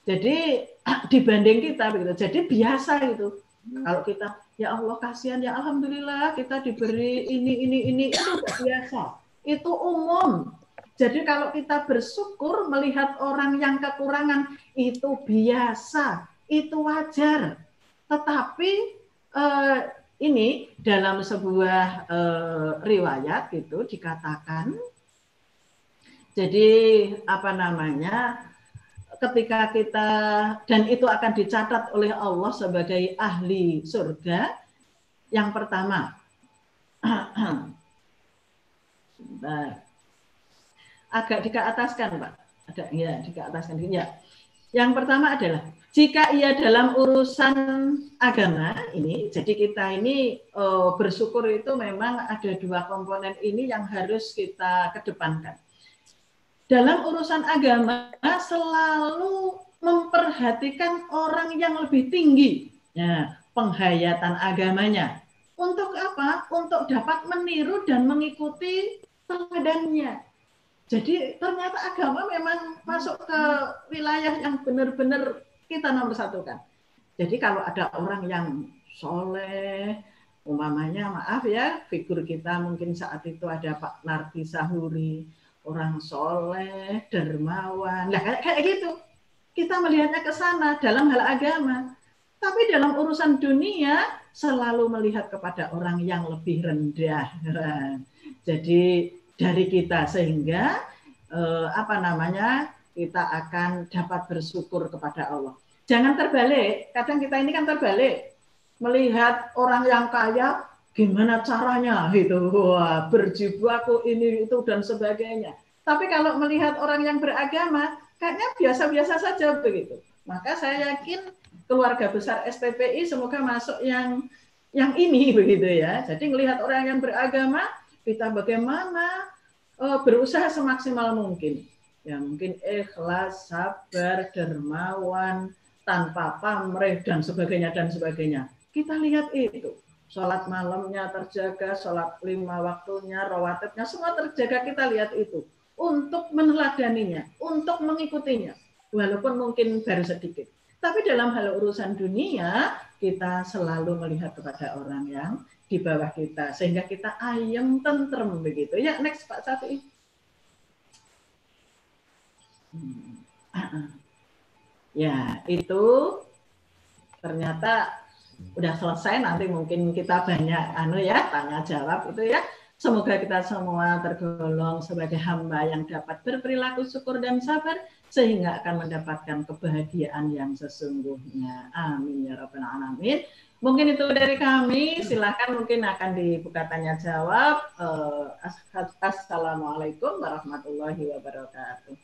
jadi dibanding kita begitu. Jadi biasa itu. Kalau kita ya Allah kasihan ya alhamdulillah kita diberi ini itu biasa. Itu umum. Jadi kalau kita bersyukur melihat orang yang kekurangan itu biasa, itu wajar. Tetapi ini dalam sebuah riwayat itu dikatakan, jadi ketika kita, dan itu akan dicatat oleh Allah sebagai ahli surga, yang pertama, agak dikeataskan Pak, ada ya dikeataskan ya. Yang pertama adalah jika ia dalam urusan agama ini, jadi kita ini bersyukur itu memang ada dua komponen ini yang harus kita kedepankan. Dalam urusan agama selalu memperhatikan orang yang lebih tinggi, ya, penghayatan agamanya. Untuk apa? Untuk dapat meniru dan mengikuti teladannya. Jadi ternyata agama memang masuk ke wilayah yang benar-benar kita nomor satukan. Jadi kalau ada orang yang soleh, umpamanya maaf ya, figur kita mungkin saat itu ada Pak Nardi Sahuri, orang soleh, dermawan, nah kayak gitu. Kita melihatnya ke sana dalam hal agama. Tapi dalam urusan dunia selalu melihat kepada orang yang lebih rendah. Jadi dari kita sehingga kita akan dapat bersyukur kepada Allah. Jangan terbalik. Kadang kita ini kan terbalik. Melihat orang yang kaya, gimana caranya gitu. Wah, berjibaku ini itu dan sebagainya. Tapi kalau melihat orang yang beragama, kayaknya biasa-biasa saja begitu. Maka saya yakin keluarga besar STPI semoga masuk yang ini begitu ya. Jadi melihat orang yang beragama, kita bagaimana berusaha semaksimal mungkin. Ya mungkin ikhlas, sabar, dermawan, tanpa pamrih dan sebagainya dan sebagainya. Kita lihat itu. Sholat malamnya terjaga, sholat 5 waktunya, rawatibnya semua terjaga, kita lihat itu. untuk meneladaninya, untuk mengikutinya, walaupun mungkin baru sedikit. Tapi dalam hal urusan dunia, kita selalu melihat kepada orang yang di bawah kita, sehingga kita ayem, tentrem begitu. Ya, next Pak Safi. Ya, itu ternyata udah selesai. Nanti mungkin kita banyak tanya jawab itu ya. Semoga kita semua tergolong sebagai hamba yang dapat berperilaku syukur dan sabar sehingga akan mendapatkan kebahagiaan yang sesungguhnya. Amin ya rabbal alamin. Mungkin itu dari kami. Silakan, mungkin akan dibuka tanya jawab. Assalamualaikum warahmatullahi wabarakatuh.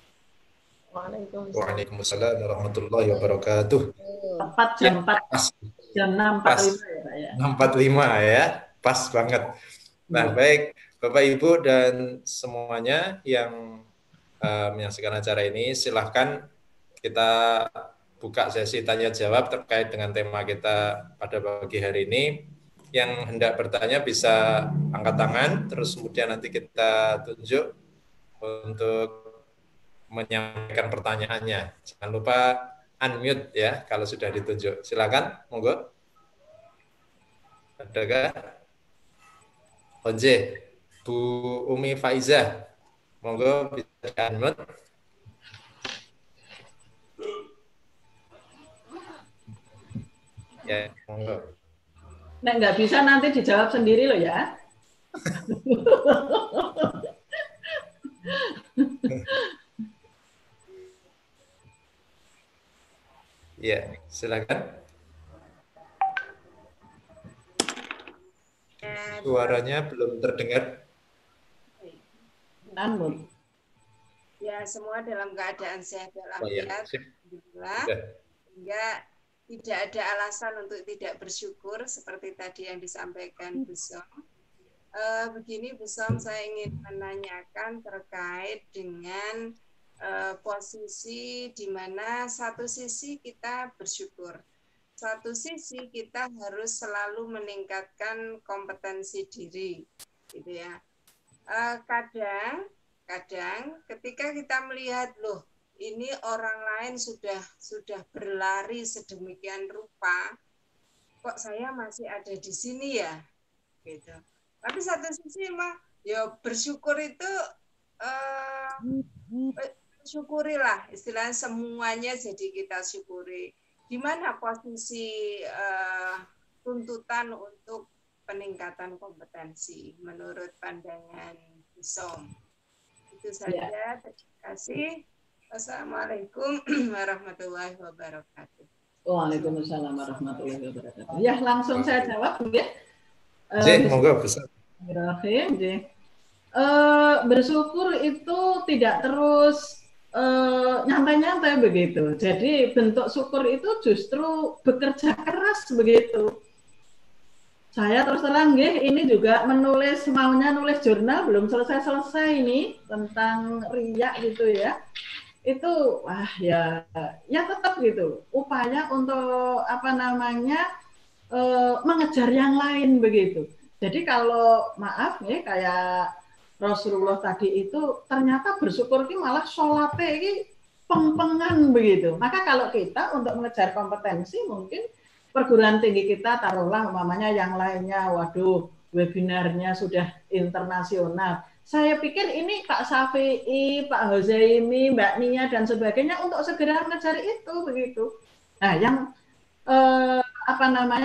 Waalaikumsalam warahmatullahi wabarakatuh. Tepat jam 4, jam 6.45 ya Pak ya. 6.45 ya, pas banget. Nah, baik Bapak Ibu dan semuanya yang menyaksikan acara ini, silahkan kita buka sesi tanya jawab terkait dengan tema kita pada pagi hari ini. Yang hendak bertanya bisa angkat tangan, terus kemudian nanti kita tunjuk untuk menyampaikan pertanyaannya. Jangan lupa unmute ya kalau sudah ditunjuk. Silakan, monggo. Adakah? Onje, Bu Umi Faizah, monggo bisa unmute. Ya, monggo. Nek nggak bisa nanti dijawab sendiri loh ya. Ya, silakan. Suaranya belum terdengar. Namun. Ya, semua dalam keadaan sehat walafiat. Alhamdulillah. Sehingga tidak ada alasan untuk tidak bersyukur seperti tadi yang disampaikan Bu Som. Begini Bu Som, saya ingin menanyakan terkait dengan posisi di mana satu sisi kita bersyukur, satu sisi kita harus selalu meningkatkan kompetensi diri, gitu ya. Kadang ketika kita melihat loh ini orang lain sudah berlari sedemikian rupa, kok saya masih ada di sini ya, gitu. Tapi satu sisi mah ya bersyukur itu syukurilah, istilahnya semuanya jadi kita syukuri. Di mana posisi tuntutan untuk peningkatan kompetensi menurut pandangan Som? Itu saja. Terima kasih. Assalamualaikum warahmatullahi wabarakatuh. Waalaikumsalam warahmatullahi wabarakatuh. Ya, langsung saya jawab ya. Monggo besar. Bersyukur itu tidak terus nyantai-nyantai begitu. Jadi bentuk syukur itu justru bekerja keras begitu. Saya terus terang ini juga maunya nulis jurnal belum selesai ini tentang riya gitu ya. Itu ya tetap gitu. Upaya untuk mengejar yang lain begitu. Jadi kalau maaf kayak Rasulullah tadi itu ternyata bersyukur ini malah sholatnya ini peng-pengan begitu. Maka kalau kita untuk mengejar kompetensi mungkin perguruan tinggi kita taruhlah umpamanya yang lainnya, waduh webinarnya sudah internasional. Saya pikir ini Pak Safi'i, Pak Hozaimi, Mbak Nia dan sebagainya untuk segera mengejar itu begitu. Nah, yang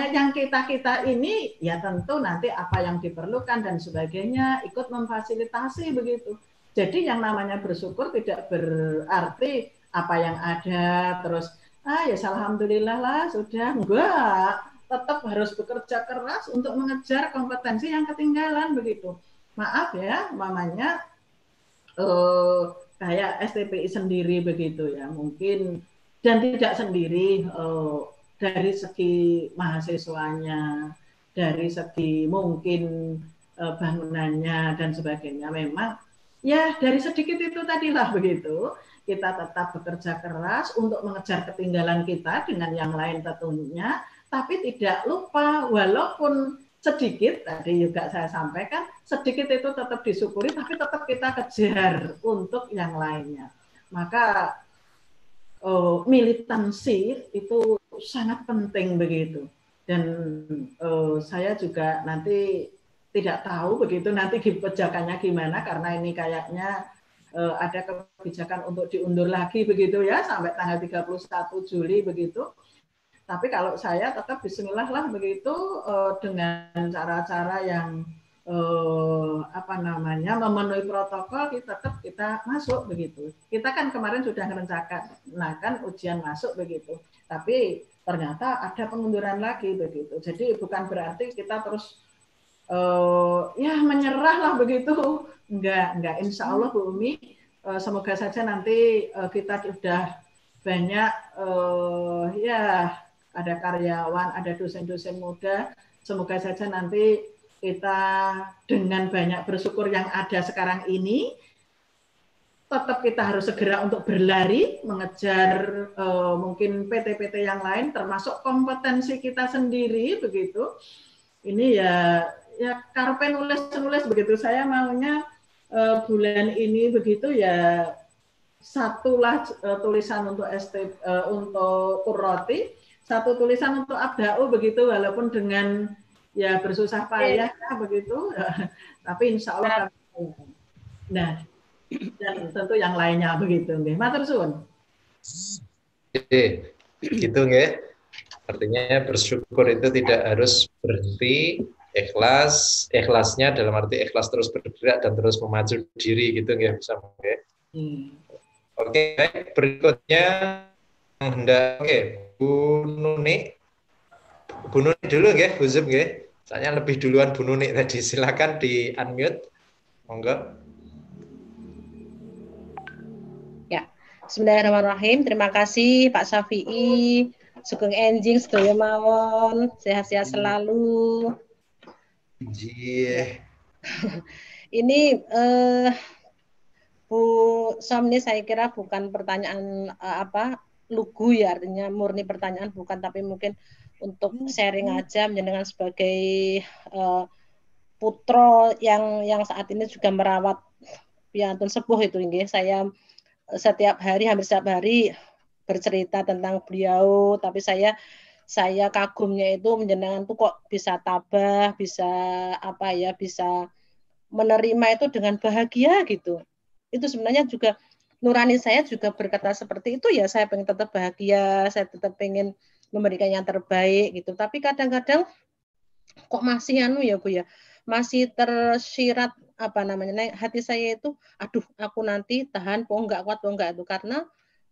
yang kita ini ya tentu nanti apa yang diperlukan dan sebagainya ikut memfasilitasi begitu. Jadi yang namanya bersyukur tidak berarti apa yang ada terus ya alhamdulillah lah sudah, enggak, tetap harus bekerja keras untuk mengejar kompetensi yang ketinggalan begitu. Maaf ya, mamanya kayak STPI sendiri begitu ya, mungkin dan tidak sendiri dari segi mahasiswanya, dari segi mungkin bangunannya dan sebagainya, memang ya dari sedikit itu tadilah begitu. Kita tetap bekerja keras untuk mengejar ketinggalan kita dengan yang lain tentunya, tapi tidak lupa walaupun sedikit, tadi juga saya sampaikan, sedikit itu tetap disyukuri, tapi tetap kita kejar untuk yang lainnya. Maka militansi itu sangat penting begitu. Dan saya juga nanti tidak tahu begitu nanti kebijakannya gimana, karena ini kayaknya ada kebijakan untuk diundur lagi begitu ya, sampai tanggal 31 Juli begitu. Tapi kalau saya tetap bismillah lah begitu, dengan cara-cara yang memenuhi protokol, kita masuk begitu. Kita kan kemarin sudah merencanakan ujian masuk begitu, tapi ternyata ada pengunduran lagi begitu. Jadi bukan berarti kita terus ya menyerah lah begitu. Enggak. Insya Allah Bu Umi, semoga saja nanti kita sudah banyak ya ada karyawan, ada dosen-dosen muda. Semoga saja nanti kita dengan banyak bersyukur yang ada sekarang ini, tetap kita harus segera untuk berlari, mengejar mungkin PT-PT yang lain, termasuk kompetensi kita sendiri, begitu. Ini ya karpe nulis begitu. Saya maunya bulan ini begitu ya, satulah tulisan untuk untuk Qurrati, satu tulisan untuk Abda'u begitu, walaupun dengan ya bersusah payah ya, begitu, tapi insya Allah nah, dan tentu yang lainnya begitu nggih. Matur suwun. Gitu nggih. Artinya bersyukur itu tidak harus berhenti, ikhlasnya dalam arti ikhlas terus bergerak dan terus memacu diri gitu nggih, bisa nggih. Oke, baik, berikutnya hendak Bu Nuni dulu nggih, Bu Zum nggih. Soalnya lebih duluan Bu Nuni tadi, silakan di unmute. Monggo. Ya, bismillahirrahmanirrahim. Terima kasih Pak Syafi'i, Sugeng Enjing sedaya mawon, sehat-sehat selalu. Ini Bu Som, ini saya kira bukan pertanyaan lugu ya, artinya murni pertanyaan bukan, tapi mungkin untuk sharing aja, menjenengan sebagai putra yang saat ini juga merawat piantun sepuh itu nggih. Saya hampir setiap hari bercerita tentang beliau, tapi saya kagumnya itu menjenengan tuh kok bisa tabah, bisa bisa menerima itu dengan bahagia gitu. Itu sebenarnya juga nurani saya juga berkata seperti itu ya, saya pengen tetap bahagia, saya tetap pengen memberikan yang terbaik gitu. Tapi kadang-kadang kok masih ya Bu ya, masih tersirat hati saya itu, aduh aku nanti tahan enggak kuat enggak itu, karena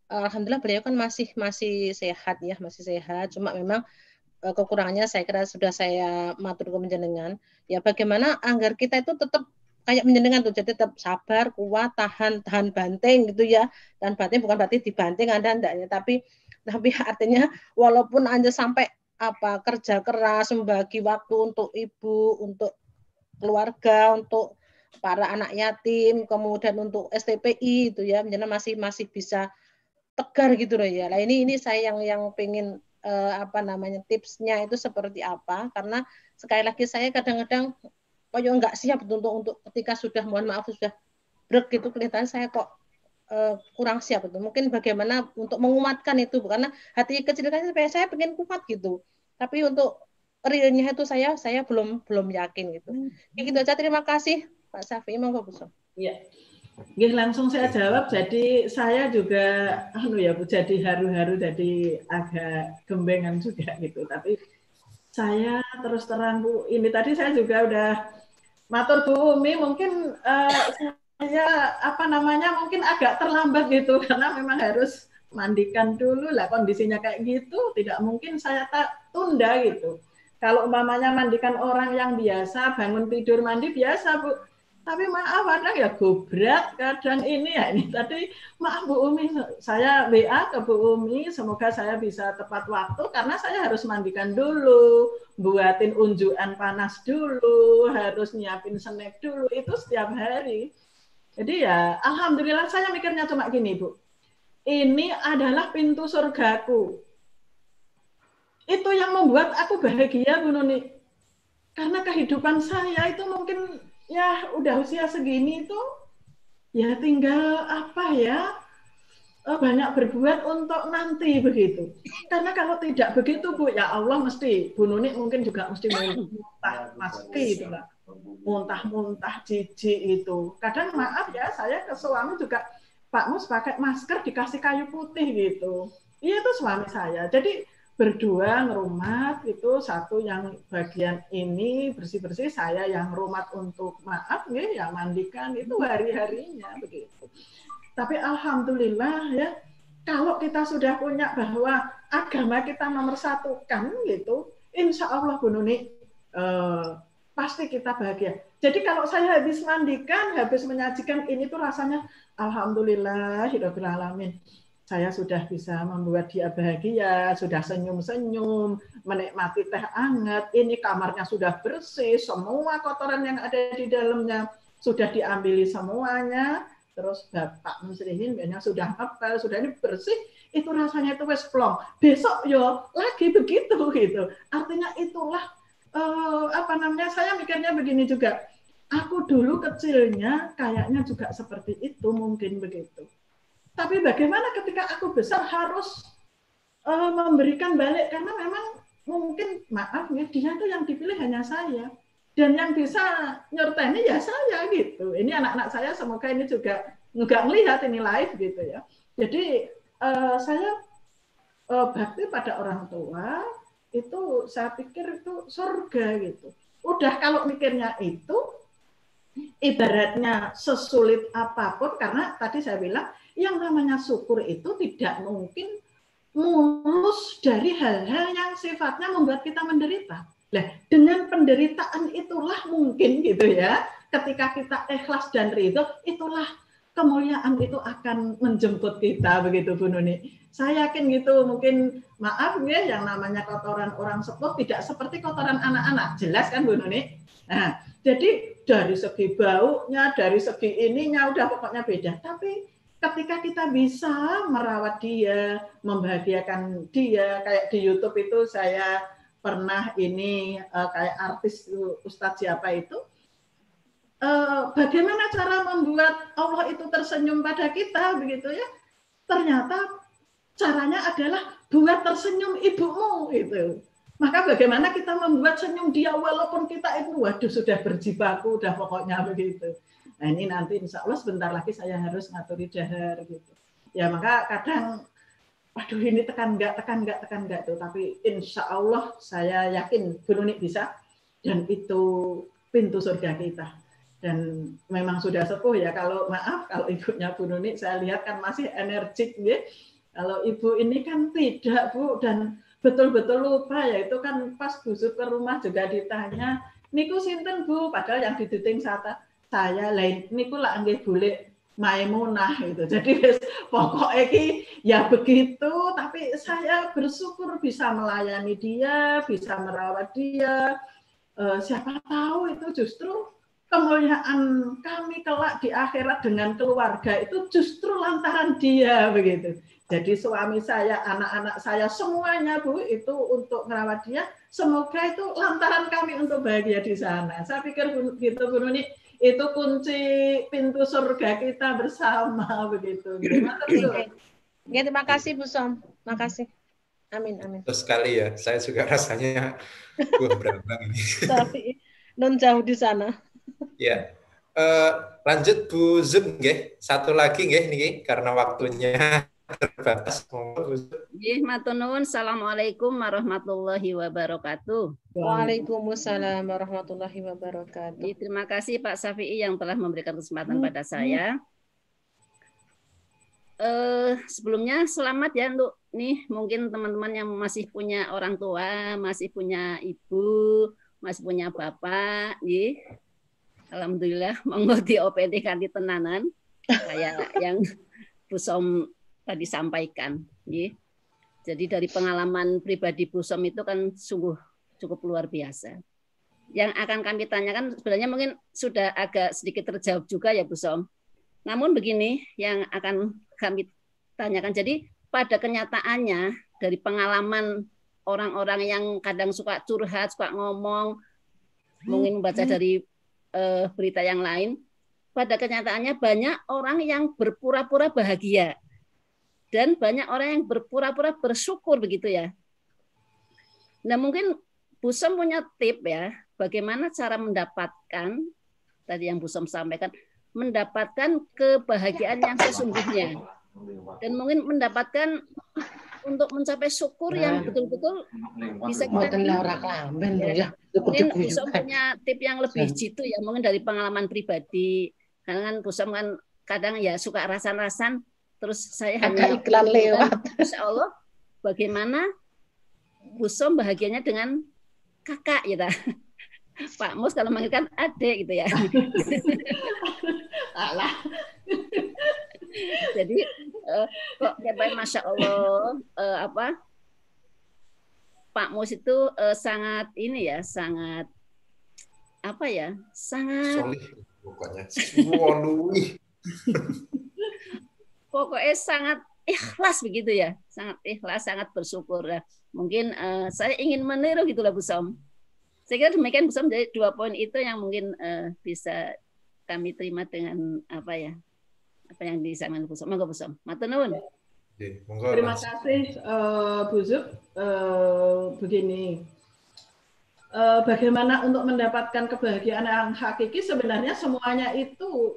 alhamdulillah beliau kan masih sehat ya, masih sehat. Cuma memang kekurangannya saya kira sudah saya matur ke panjenengan. Ya bagaimana agar kita itu tetap kayak menjenengan tuh, jadi tetap sabar, kuat, tahan banting gitu ya. Dan banting bukan berarti dibanting Anda enggak ya, tapi artinya walaupun Anda sampai kerja keras, membagi waktu untuk ibu, untuk keluarga, untuk para anak yatim, kemudian untuk STPI itu ya, menjenengan masih bisa tegar gitu loh ya. Nah ini saya yang pengen tipsnya itu seperti apa, karena sekali lagi saya kadang-kadang nggak siap untuk ketika sudah, mohon maaf, sudah break gitu, kelihatan saya kok kurang siap itu. Mungkin bagaimana untuk menguatkan itu, karena hati kecil kan saya pengen kuat gitu, tapi untuk realnya itu saya belum yakin gitu. Gitu aja, terima kasih Pak Syafi'i, monggo Bu. Iya. Langsung saya jawab. Jadi saya juga Bu, jadi haru-haru, jadi agak gembengan juga gitu. Tapi saya terus terang Bu, ini tadi saya juga udah matur Bu Umi, mungkin saya mungkin agak terlambat gitu, karena memang harus mandikan dulu lah, kondisinya kayak gitu, tidak mungkin saya tunda gitu. Kalau umpamanya mandikan orang yang biasa, bangun tidur mandi biasa Bu, tapi maaf kadang ya gobrak, kadang ini ya ini. Tadi maaf Bu Umi, saya WA ke Bu Umi, semoga saya bisa tepat waktu, karena saya harus mandikan dulu, buatin unjukan panas dulu, harus nyiapin snack dulu, itu setiap hari. Jadi ya alhamdulillah, saya mikirnya cuma gini Bu, ini adalah pintu surgaku. Itu yang membuat aku bahagia Bu Nuni. Karena kehidupan saya itu mungkin ya udah usia segini itu ya tinggal apa ya, banyak berbuat untuk nanti begitu. Karena kalau tidak begitu Bu, ya Allah mesti Bu Nuni mungkin juga mesti muntah maski itu lah, muntah-muntah jijik itu. Kadang maaf ya, saya ke suami juga, Pak Mus pakai masker dikasih kayu putih gitu. Iya itu suami saya. Jadi berdua ngerumat itu, satu yang bagian ini bersih-bersih, saya yang rumat untuk maaf ya mandikan itu hari-harinya begitu. Tapi alhamdulillah ya, kalau kita sudah punya bahwa agama kita nomor satukan gitu, insya Allah Bu Nuni pasti kita bahagia. Jadi kalau saya habis mandikan, habis menyajikan ini tuh rasanya alhamdulillahirabbil alamin. Saya sudah bisa membuat dia bahagia, sudah senyum-senyum, menikmati teh hangat, ini kamarnya sudah bersih, semua kotoran yang ada di dalamnya sudah diambili semuanya, terus Bapak Muslihin sudah ngepel, sudah ini bersih, itu rasanya itu wes plong. Besok yo lagi begitu gitu. Artinya itulah apa namanya, saya mikirnya begini juga. Aku dulu kecilnya kayaknya juga seperti itu, mungkin begitu. Tapi bagaimana ketika aku besar harus memberikan balik, karena memang mungkin maaf ya, dia tuh yang dipilih hanya saya. Dan yang bisa nyerteni ya saya gitu. Ini anak-anak saya semoga ini juga nggak melihat ini live gitu ya. Jadi saya bakti pada orang tua itu saya pikir itu surga gitu. Udah kalau mikirnya itu ibaratnya sesulit apapun, karena tadi saya bilang yang namanya syukur itu tidak mungkin mulus dari hal-hal yang sifatnya membuat kita menderita. Nah, dengan penderitaan itulah mungkin gitu ya, ketika kita ikhlas dan ridho, itulah kemuliaan itu akan menjemput kita begitu Bu Nuni. Saya yakin gitu, mungkin maaf ya, yang namanya kotoran orang sepuh tidak seperti kotoran anak-anak, jelas kan Bu Nuni. Nah, jadi dari segi baunya, dari segi ininya udah pokoknya beda. Tapi ketika kita bisa merawat dia, membahagiakan dia, kayak di YouTube itu saya pernah ini kayak artis Ustadz siapa itu, bagaimana cara membuat Allah itu tersenyum pada kita begitu ya? Ternyata caranya adalah buat tersenyum ibumu itu. Maka bagaimana kita membuat senyum dia walaupun kita itu waduh sudah berjibaku, udah pokoknya begitu. Nah ini nanti insya Allah sebentar lagi saya harus ngaturi dahar gitu. Ya maka kadang, waduh ini tekan enggak tuh. Tapi insya Allah saya yakin Bu Nuni bisa, dan itu pintu surga kita. Dan memang sudah sepuh ya, kalau maaf kalau ibunya Bu Nuni saya lihat kan masih energik ya. Kalau ibu ini kan tidak Bu, dan betul-betul lupa ya, itu kan pas busuk ke rumah juga ditanya, niku sinten Bu, padahal yang diditing saya lain niku lah nggih boleh Maimunah gitu. Jadi pokoknya ya begitu, tapi saya bersyukur bisa melayani dia, bisa merawat dia. Siapa tahu itu justru kemuliaan kami kelak di akhirat dengan keluarga itu justru lantaran dia begitu. Jadi suami saya, anak-anak saya semuanya Bu itu untuk merawat dia. Semoga itu lantaran kami untuk bahagia di sana. Saya pikir gitu Bu Nuni, itu kunci pintu surga kita bersama begitu. Gimana tuh? Ya, terima kasih Bu Som. Terima kasih. Amin, amin. Terus sekali ya, saya juga rasanya berambang ini. Tapi non jauh di sana. Ya, lanjut Bu Zub nggih. Satu lagi nggih niki karena waktunya terbatas. Matur nuwun. Assalamualaikum warahmatullahi wabarakatuh. Waalaikumsalam warahmatullahi wabarakatuh. Terima kasih Pak Syafi'i yang telah memberikan kesempatan pada saya. Sebelumnya selamat ya untuk nih mungkin teman-teman yang masih punya orang tua, masih punya ibu, masih punya bapak, nih. Alhamdulillah monggo di OPD kanthi tenanan kayak yang Bu Som tadi sampaikan, nih. Jadi dari pengalaman pribadi Bu Som itu kan sungguh cukup luar biasa. Yang akan kami tanyakan sebenarnya mungkin sudah agak sedikit terjawab juga ya Bu Som. Namun begini yang akan kami tanyakan. Jadi pada kenyataannya dari pengalaman orang-orang yang kadang suka curhat, suka ngomong, mungkin membaca dari berita yang lain, pada kenyataannya banyak orang yang berpura-pura bahagia dan banyak orang yang berpura-pura bersyukur begitu ya. Nah mungkin Bu Som punya tip ya, bagaimana cara mendapatkan tadi yang Bu Som sampaikan, mendapatkan kebahagiaan yang sesungguhnya dan mungkin mendapatkan untuk mencapai syukur yang betul-betul bisa kita ya. Mungkin Bu Som punya tip yang lebih jitu ya, mungkin dari pengalaman pribadi. Karena kan Bu Som kan kadang ya suka rasan-rasan, terus saya hanya iklan lewat. Insya Allah bagaimana Bu Som bahagianya dengan kakak gitu. Pak Mus kalau manggilkan adik gitu ya. Alah. Jadi kok kayak Masya Allah Pak Mus itu sangat ini ya, sangat apa ya, sangat solih pokoknya. Pokoknya sangat ikhlas begitu ya, sangat ikhlas, sangat bersyukur. Mungkin saya ingin meniru gitulah Bu Som. Saya kira demikian Bu Som, jadi 2 poin itu yang mungkin bisa kami terima dengan apa yang disampaikan Bu Som. Monggo Bu Som. Matur nuwun. Terima kasih Bu Zub. Begini, bagaimana untuk mendapatkan kebahagiaan yang hakiki, sebenarnya semuanya itu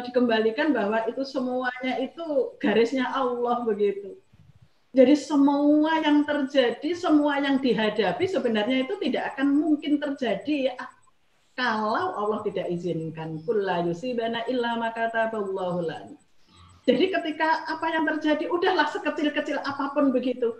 dikembalikan bahwa itu semuanya itu garisnya Allah begitu. Jadi semua yang terjadi, semua yang dihadapi sebenarnya itu tidak akan mungkin terjadi kalau Allah tidak izinkan. Kulla yusibana illa ma kataballahu lana. Jadi ketika apa yang terjadi, udahlah sekecil-kecil apapun begitu,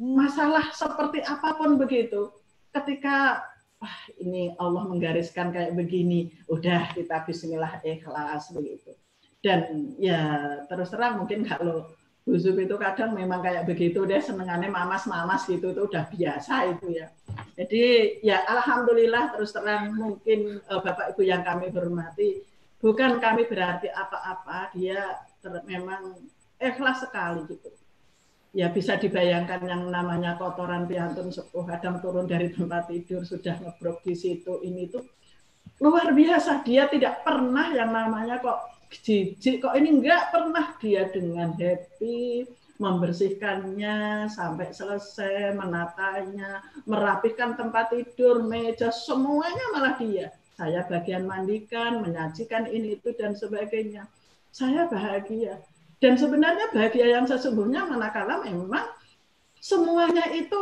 masalah seperti apapun begitu, ketika wah ini Allah menggariskan kayak begini, udah kita bismillah ikhlas begitu. Dan ya terus terang mungkin kalau Bu Zub itu kadang memang kayak begitu deh, senengannya mamas-mamas gitu, itu udah biasa itu ya. Jadi ya alhamdulillah terus terang mungkin Bapak Ibu yang kami hormati, bukan kami berarti apa-apa, dia memang ikhlas sekali gitu. Ya bisa dibayangkan yang namanya kotoran piantun sepuh kadang turun dari tempat tidur sudah ngebrok di situ, ini tuh luar biasa. Dia tidak pernah yang namanya kok jijik, kok ini enggak pernah, dia dengan happy membersihkannya sampai selesai, menatanya, merapikan tempat tidur, meja, semuanya malah dia. Saya bagian mandikan, menyajikan ini itu dan sebagainya. Saya bahagia. Dan sebenarnya bahagia yang sesungguhnya manakala memang semuanya itu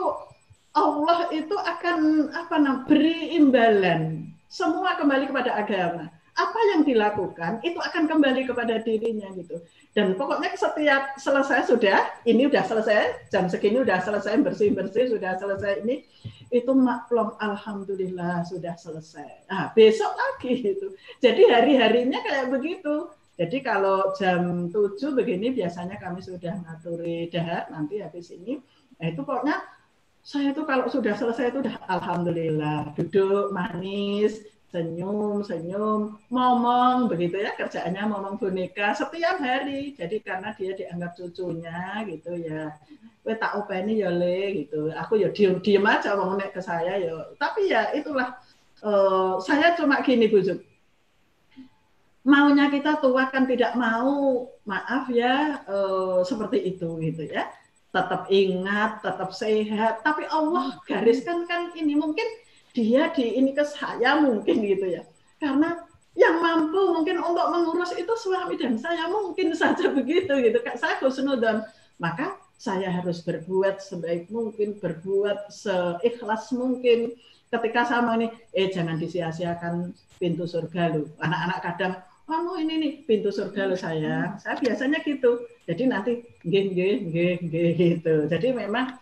Allah itu akan beri imbalan. Semua kembali kepada agama. Apa yang dilakukan itu akan kembali kepada dirinya gitu. Dan pokoknya setiap selesai sudah, ini udah selesai, jam segini udah selesai, bersih-bersih sudah selesai ini, itu maklum alhamdulillah sudah selesai. Nah, besok lagi gitu. Jadi hari-harinya kayak begitu. Jadi kalau jam 7 begini biasanya kami sudah ngaturi dahar nanti habis ini. Nah, itu pokoknya saya tuh kalau sudah selesai itu udah alhamdulillah, duduk manis, senyum, ngomong begitu ya, kerjaannya ngomong boneka setiap hari. Jadi karena dia dianggap cucunya gitu ya. Kowe tak openi ya Le gitu. Aku ya diem aja ngomong ke saya ya. Tapi ya itulah saya cuma gini Bu Zub. Maunya kita tua kan tidak mau, maaf ya seperti itu gitu ya. Tetap ingat, tetap sehat, tapi Allah gariskan kan ini mungkin dia ini ke saya mungkin gitu ya. Karena yang mampu mungkin untuk mengurus itu suami dan saya mungkin saja begitu gitu. Saya husnudzon, maka saya harus berbuat sebaik mungkin, berbuat seikhlas mungkin. Ketika sama ini, jangan disia-siakan pintu surga lu. Anak-anak kadang, kamu ini nih pintu surga lu sayang. Saya biasanya gitu. Jadi nanti nggih gitu. Jadi memang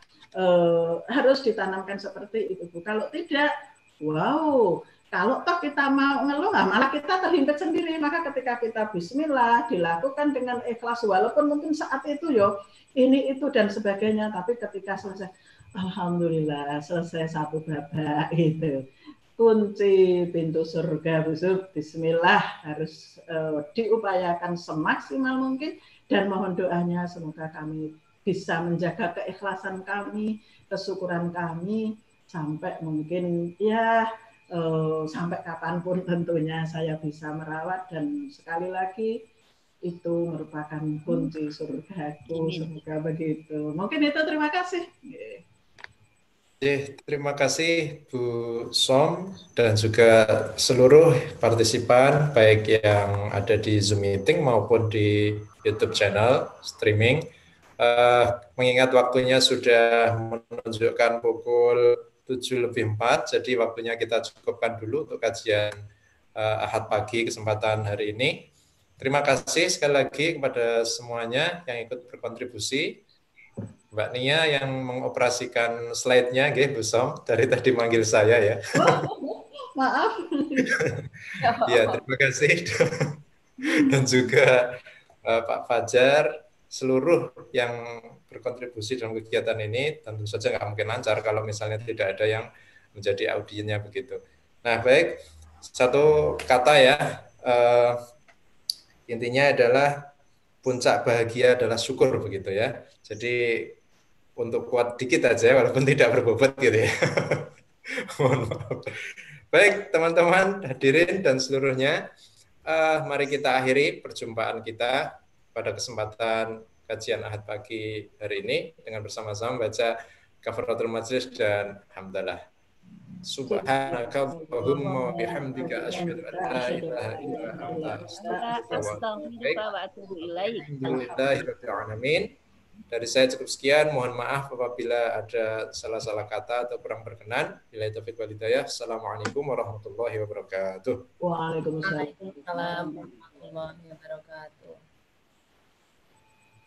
harus ditanamkan seperti itu Bu. Kalau tidak, wow, kalau toh kita mau ngeluh, malah kita terhimpit sendiri. Maka ketika kita bismillah, dilakukan dengan ikhlas, walaupun mungkin saat itu yo, ini itu dan sebagainya, tapi ketika selesai, alhamdulillah selesai satu babak gitu. Kunci pintu surga Bu Zub, bismillah harus diupayakan semaksimal mungkin dan mohon doanya semoga kami bisa menjaga keikhlasan kami, kesyukuran kami sampai mungkin ya sampai kapanpun tentunya saya bisa merawat, dan sekali lagi itu merupakan kunci surgaku. Semoga begitu. Mungkin itu, terima kasih. Terima kasih Bu Som dan juga seluruh partisipan baik yang ada di Zoom meeting maupun di YouTube channel streaming. Mengingat waktunya sudah menunjukkan pukul 7:04, jadi waktunya kita cukupkan dulu untuk kajian Ahad pagi kesempatan hari ini. Terima kasih sekali lagi kepada semuanya yang ikut berkontribusi. Mbak Nia yang mengoperasikan slide-nya, Bu Som, dari tadi manggil saya ya. Maaf. Ya, terima kasih. Dan juga Pak Fajar, seluruh yang berkontribusi dalam kegiatan ini tentu saja nggak mungkin lancar kalau misalnya tidak ada yang menjadi audiennya begitu. Nah, baik, satu kata ya, intinya adalah puncak bahagia adalah syukur begitu ya. Jadi untuk kuat dikit aja walaupun tidak berbobot gitu ya. Mohon maaf. Baik teman-teman hadirin dan seluruhnya, mari kita akhiri perjumpaan kita pada kesempatan kajian Ahad pagi hari ini dengan bersama-sama baca kafaratul majlis dan hamdalah. Subhanaka Allahumma bihamdika asyhadu an la ilaha illa anta astaghfiruka wa atubu ilaik. Alhamdulillahirabbil alamin. Dari saya cukup sekian, mohon maaf apabila ada salah-salah kata atau kurang berkenan. Billahi taufiq wal hidayah. Assalamualaikum warahmatullahi wabarakatuh. Waalaikumsalam warahmatullahi wabarakatuh.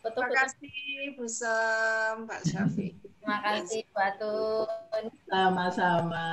Terima kasih Bu Som, Pak Syafiq. Terima kasih Pak Tun. Sama-sama.